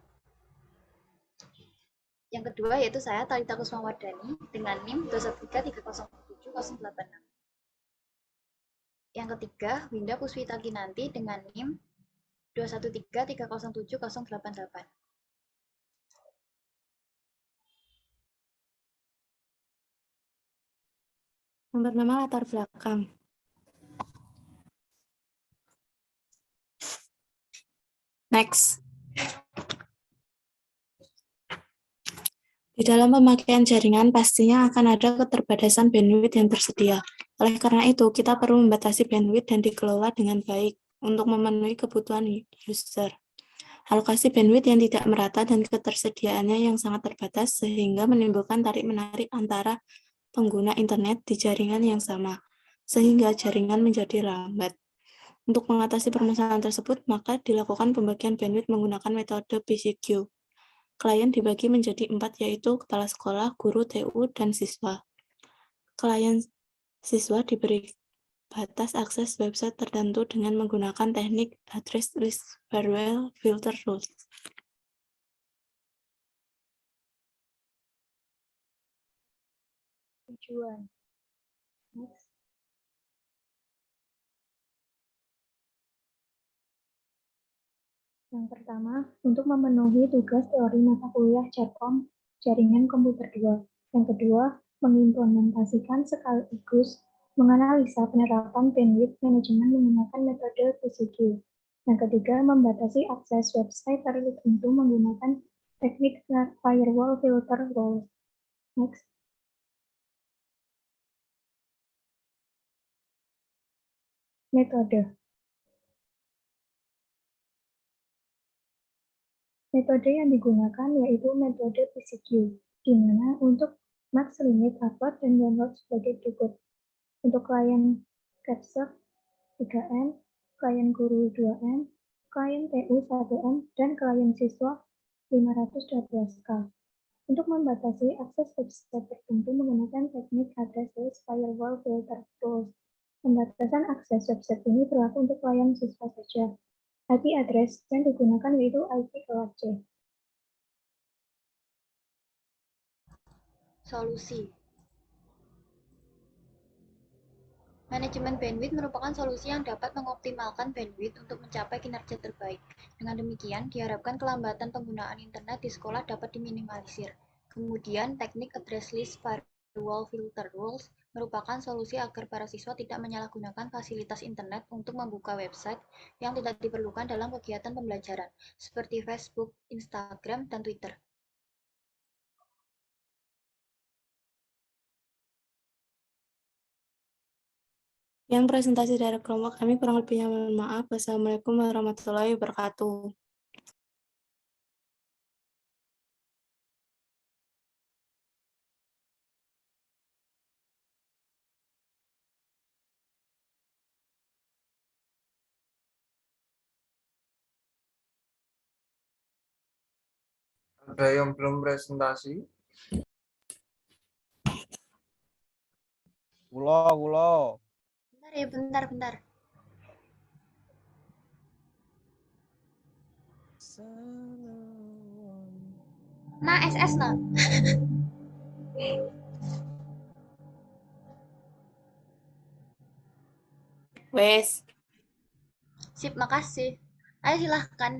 Yang kedua yaitu saya Talita Kusmawardani dengan NIM 213307086. Yang ketiga, Winda Puswita Kinanti dengan NIM 213307088. Yang pertama latar belakang. Next. Di dalam pemakaian jaringan pastinya akan ada keterbatasan bandwidth yang tersedia. Oleh karena itu, kita perlu membatasi bandwidth dan dikelola dengan baik untuk memenuhi kebutuhan user. Alokasi bandwidth yang tidak merata dan ketersediaannya yang sangat terbatas sehingga menimbulkan tarik-menarik antara pengguna internet di jaringan yang sama, sehingga jaringan menjadi lambat. Untuk mengatasi permasalahan tersebut, maka dilakukan pembagian bandwidth menggunakan metode PCQ. Klien dibagi menjadi 4, yaitu kepala sekolah, guru, TU, dan siswa. Klien siswa diberi batas akses website tertentu dengan menggunakan teknik address list firewall filter rules. Tujuan. Next. Yang pertama, untuk memenuhi tugas teori mata kuliah JARCOM, Jaringan Komputer 2. Yang kedua, mengimplementasikan sekaligus menganalisa penerapan bandwidth manajemen menggunakan metode PCQ. Yang ketiga, membatasi akses website tertentu menggunakan teknik firewall filter rules. Next. Metode. Metode yang digunakan yaitu metode PCQ, di mana untuk max limit upload dan download sebagai berikut. Untuk klien capture 3M, klien guru 2M, klien TU 1M, dan klien siswa 512K. Untuk membatasi akses website tertentu menggunakan teknik address-less firewall filter tools. Pembatasan akses website ini berlaku untuk layanan siswa saja. IP address yang digunakan yaitu IP kelas C. Solusi. Manajemen bandwidth merupakan solusi yang dapat mengoptimalkan bandwidth untuk mencapai kinerja terbaik. Dengan demikian, diharapkan kelambatan penggunaan internet di sekolah dapat diminimalisir. Kemudian, teknik address-less firewall filter rules merupakan solusi agar para siswa tidak menyalahgunakan fasilitas internet untuk membuka website yang tidak diperlukan dalam kegiatan pembelajaran, seperti Facebook, Instagram, dan Twitter. Yang presentasi dari kelompok kami kurang lebihnya mohon maaf. Wassalamualaikum warahmatullahi wabarakatuh. Ada yang belum presentasi? Kulo. Bentar ya, bentar. Nah, SS nah. Wes. Sip, makasih. Ayo silahkan.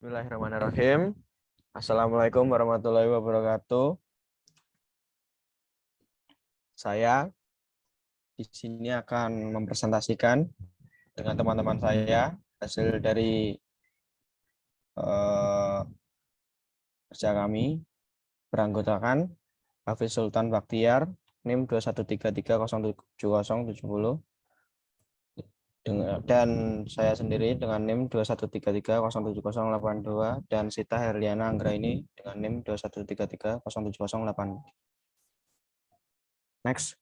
Bismillahirrahmanirrahim. Assalamualaikum warahmatullahi wabarakatuh. Saya di sini akan mempresentasikan dengan teman-teman saya hasil dari kerja kami beranggotakan Hafiz Sultan Baktiar, NIM 2133070, dan saya sendiri dengan NIM 213307082, dan Sita Herliana Anggraini dengan NIM 213307080. Next.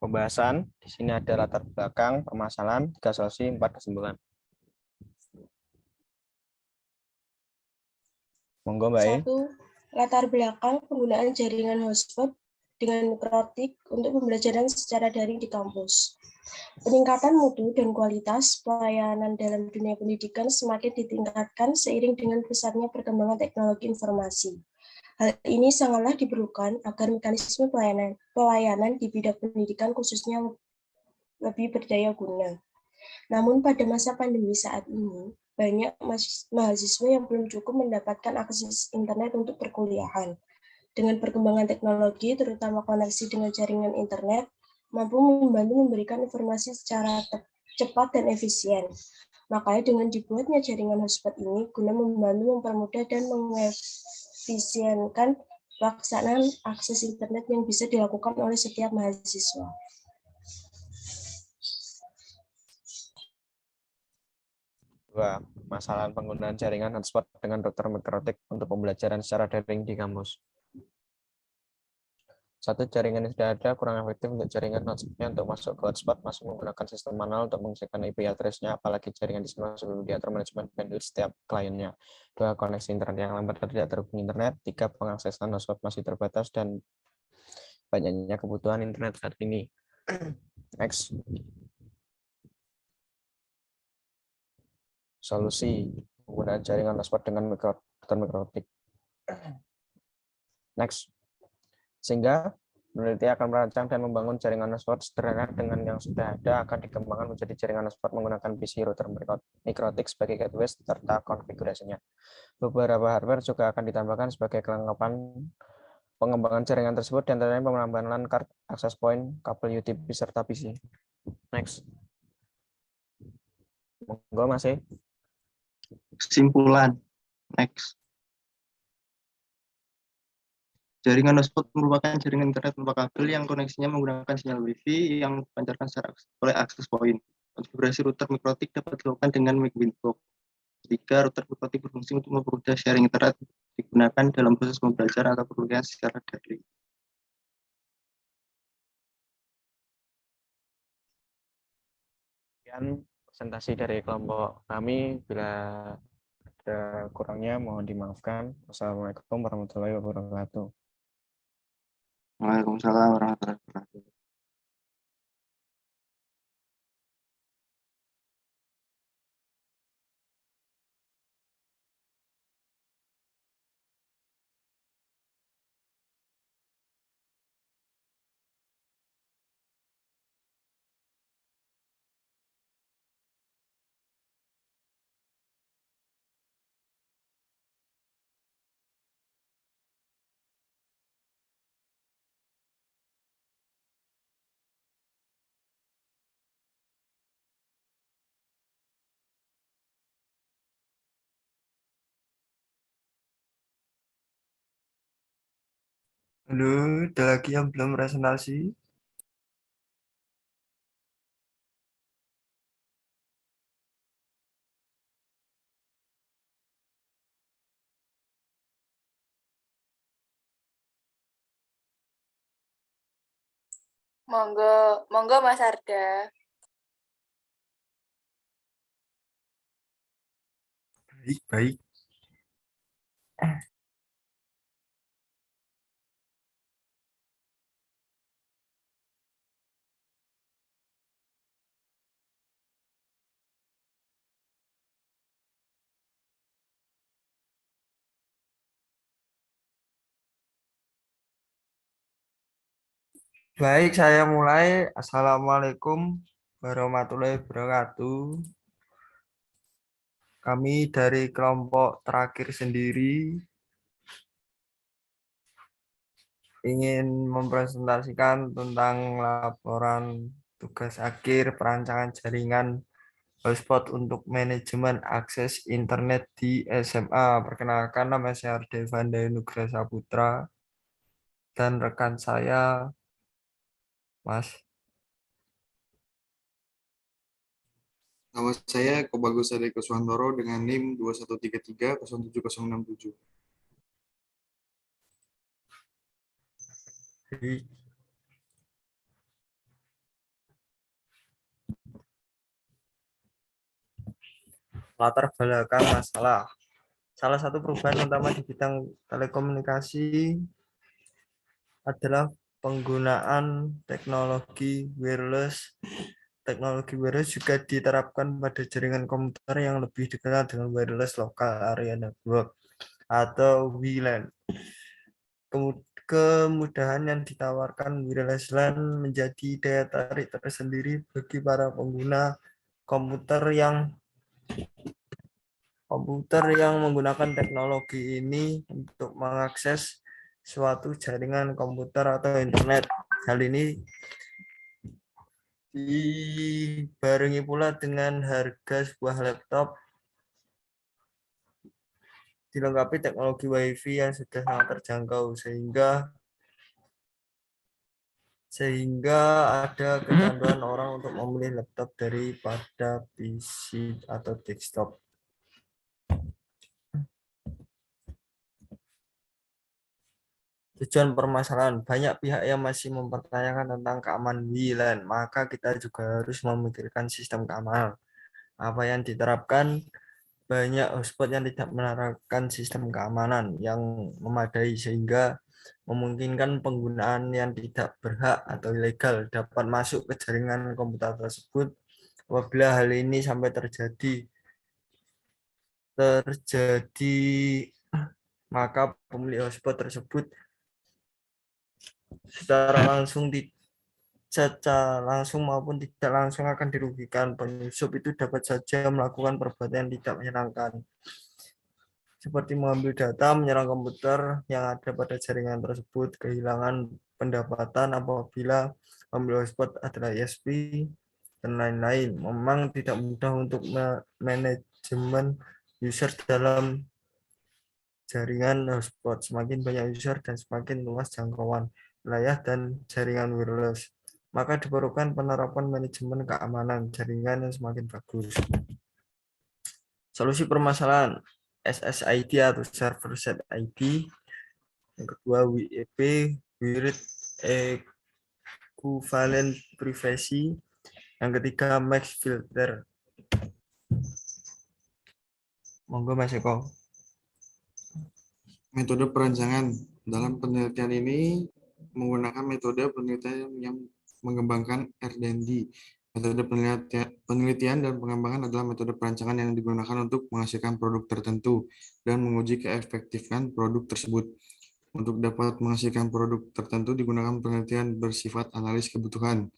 Pembahasan di sini ada latar belakang, permasalahan, 3 solusi, 4 kesimpulan. Monggo Mbak E. 1. Latar belakang penggunaan jaringan hotspot dengan mikrotik untuk pembelajaran secara daring di kampus. Peningkatan mutu dan kualitas pelayanan dalam dunia pendidikan semakin ditingkatkan seiring dengan pesatnya perkembangan teknologi informasi. Hal ini sangatlah diperlukan agar mekanisme pelayanan di bidang pendidikan khususnya lebih berdaya guna. Namun pada masa pandemi saat ini, banyak mahasiswa yang belum cukup mendapatkan akses internet untuk perkuliahan. Dengan perkembangan teknologi, terutama koneksi dengan jaringan internet, mampu membantu memberikan informasi secara cepat dan efisien. Makanya dengan dibuatnya jaringan hotspot ini guna membantu mempermudah dan mengefisienkan pelaksanaan akses internet yang bisa dilakukan oleh setiap mahasiswa. Dua, masalah penggunaan jaringan hotspot dengan router mikrotik untuk pembelajaran secara daring di kampus. 1. Jaringan yang sudah ada kurang efektif untuk jaringan hotspotnya untuk masuk ke hotspot, masih menggunakan sistem manual untuk mengecekkan IP address-nya, apalagi jaringan di sini masuk diatur manajemen bandwidth setiap kliennya. 2. Koneksi internet yang lambat dan tidak terhubung internet. 3. Pengaksesan hotspot masih terbatas dan banyaknya kebutuhan internet saat ini. Next. Solusi penggunaan jaringan hotspot dengan mikrotik. Next. Sehingga peneliti akan merancang dan membangun jaringan hotspot sederhana dengan yang sudah ada akan dikembangkan menjadi jaringan hotspot menggunakan PC router mikrotik sebagai gateway serta konfigurasinya. Beberapa hardware juga akan ditambahkan sebagai kelengkapan pengembangan jaringan tersebut, dan antaranya penambahan LAN card, access point, kabel UTP serta PC. Next. Monggo Mas E. Kesimpulan. Next. Jaringan hotspot merupakan jaringan internet tanpa kabel yang koneksinya menggunakan sinyal Wi-Fi yang dipancarkan secara oleh access point. Konfigurasi router mikrotik dapat dilakukan dengan Windbox. Ketiga, router mikrotik berfungsi untuk mempermudah sharing internet digunakan dalam proses pembelajaran atau perkuliahan secara daring. Sekian presentasi dari kelompok kami. Bila ada kurangnya mohon dimaafkan. Wassalamualaikum warahmatullahi wabarakatuh. Waalaikumsalam warahmatullahi wabarakatuh. Halo, ada lagi yang belum presentasi? Monggo, monggo Mas Arda. Baik. Baik, saya mulai. Assalamualaikum warahmatullahi wabarakatuh. Kami dari kelompok terakhir sendiri ingin mempresentasikan tentang laporan tugas akhir perancangan jaringan hotspot untuk manajemen akses internet di SMA. Perkenalkan, nama saya Devanda Nugraha Saputra dan rekan saya Mas. Nama saya Eko Bagus Ade Kuswantoro dengan NIM 21330767. Latar belakang masalah. Salah satu perubahan utama di bidang telekomunikasi adalah penggunaan teknologi wireless. Teknologi wireless juga diterapkan pada jaringan komputer yang lebih dikenal dengan wireless local area network atau WLAN. Kemudahan yang ditawarkan wireless LAN menjadi daya tarik tersendiri bagi para pengguna komputer yang menggunakan teknologi ini untuk mengakses suatu jaringan komputer atau internet. Hal ini dibarengi pula dengan harga sebuah laptop dilengkapi teknologi WiFi yang sudah sangat terjangkau sehingga ada kecanduan orang untuk memilih laptop daripada PC atau desktop. Tujuan permasalahan, banyak pihak yang masih mempertanyakan tentang keamanan WLAN, maka kita juga harus memikirkan sistem keamanan. Apa yang diterapkan, banyak hotspot yang tidak menerapkan sistem keamanan yang memadai sehingga memungkinkan penggunaan yang tidak berhak atau ilegal dapat masuk ke jaringan komputer tersebut. Apabila hal ini sampai terjadi, maka pemilik hotspot tersebut secara langsung maupun tidak langsung akan dirugikan. Penyusup itu dapat saja melakukan perbuatan yang tidak menyenangkan, seperti mengambil data, menyerang komputer yang ada pada jaringan tersebut, kehilangan pendapatan apabila pemilik hotspot adalah ISP, dan lain-lain. Memang tidak mudah untuk manajemen user dalam jaringan hotspot, semakin banyak user dan semakin luas jangkauan wilayah dan jaringan wireless, maka diperlukan penerapan manajemen keamanan jaringan yang semakin bagus. Solusi permasalahan SSID atau Server Side ID. Yang kedua WEP, Word Equivalent Privacy. Yang ketiga Max Filter. Monggo Mas Eko. Metode perancangan. Dalam penelitian ini menggunakan metode penelitian yang mengembangkan R&D. Metode penelitian dan pengembangan adalah metode perancangan yang digunakan untuk menghasilkan produk tertentu dan menguji keefektifan produk tersebut. Untuk dapat menghasilkan produk tertentu digunakan penelitian bersifat analis kebutuhan.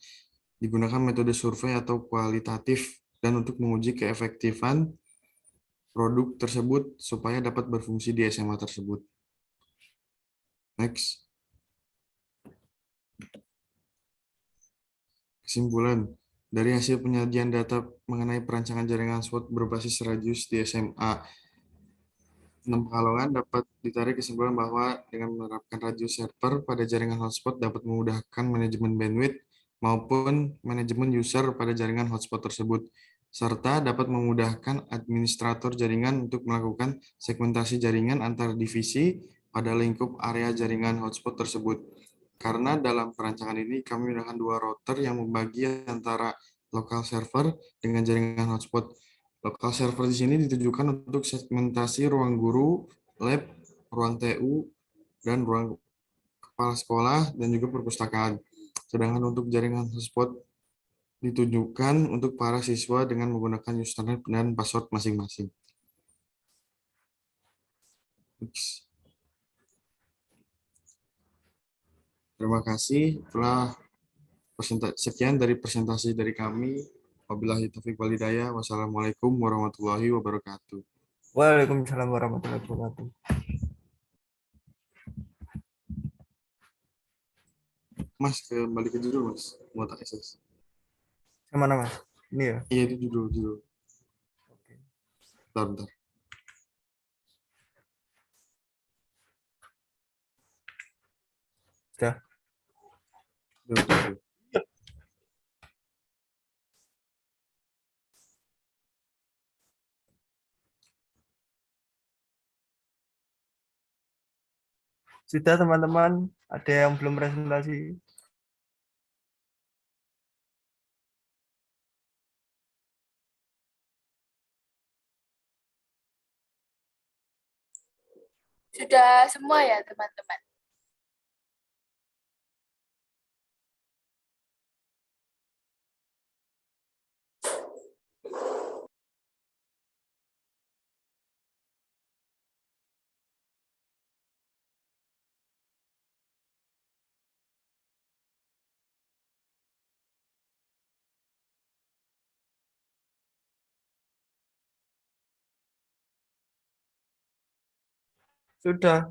Digunakan metode survei atau kualitatif dan untuk menguji keefektifan produk tersebut supaya dapat berfungsi di SMA tersebut. Next. Kesimpulan. Dari hasil penyajian data mengenai perancangan jaringan hotspot berbasis radius di SMA 6 Pekalongan dapat ditarik kesimpulan bahwa dengan menerapkan radius server pada jaringan hotspot dapat memudahkan manajemen bandwidth maupun manajemen user pada jaringan hotspot tersebut, serta dapat memudahkan administrator jaringan untuk melakukan segmentasi jaringan antar divisi pada lingkup area jaringan hotspot tersebut. Karena dalam perancangan ini kami menggunakan dua router yang membagi antara local server dengan jaringan hotspot. Local server di sini ditujukan untuk segmentasi ruang guru, lab, ruang TU, dan ruang kepala sekolah, dan juga perpustakaan. Sedangkan untuk jaringan hotspot ditujukan untuk para siswa dengan menggunakan username dan password masing-masing. Terima kasih. Telah sekian dari presentasi dari kami. Wabillahi taufiq wal hidayah. Wassalamualaikum warahmatullahi wabarakatuh. Waalaikumsalam warahmatullahi wabarakatuh. Mas, kembali ke judul, Mas. Mau tak akses. Kemana, Mas? Ini ya? Iya, itu judul. Oke. Bentar. Sudah. Sudah teman-teman, ada yang belum presentasi? Sudah semua ya, teman-teman? Sudah.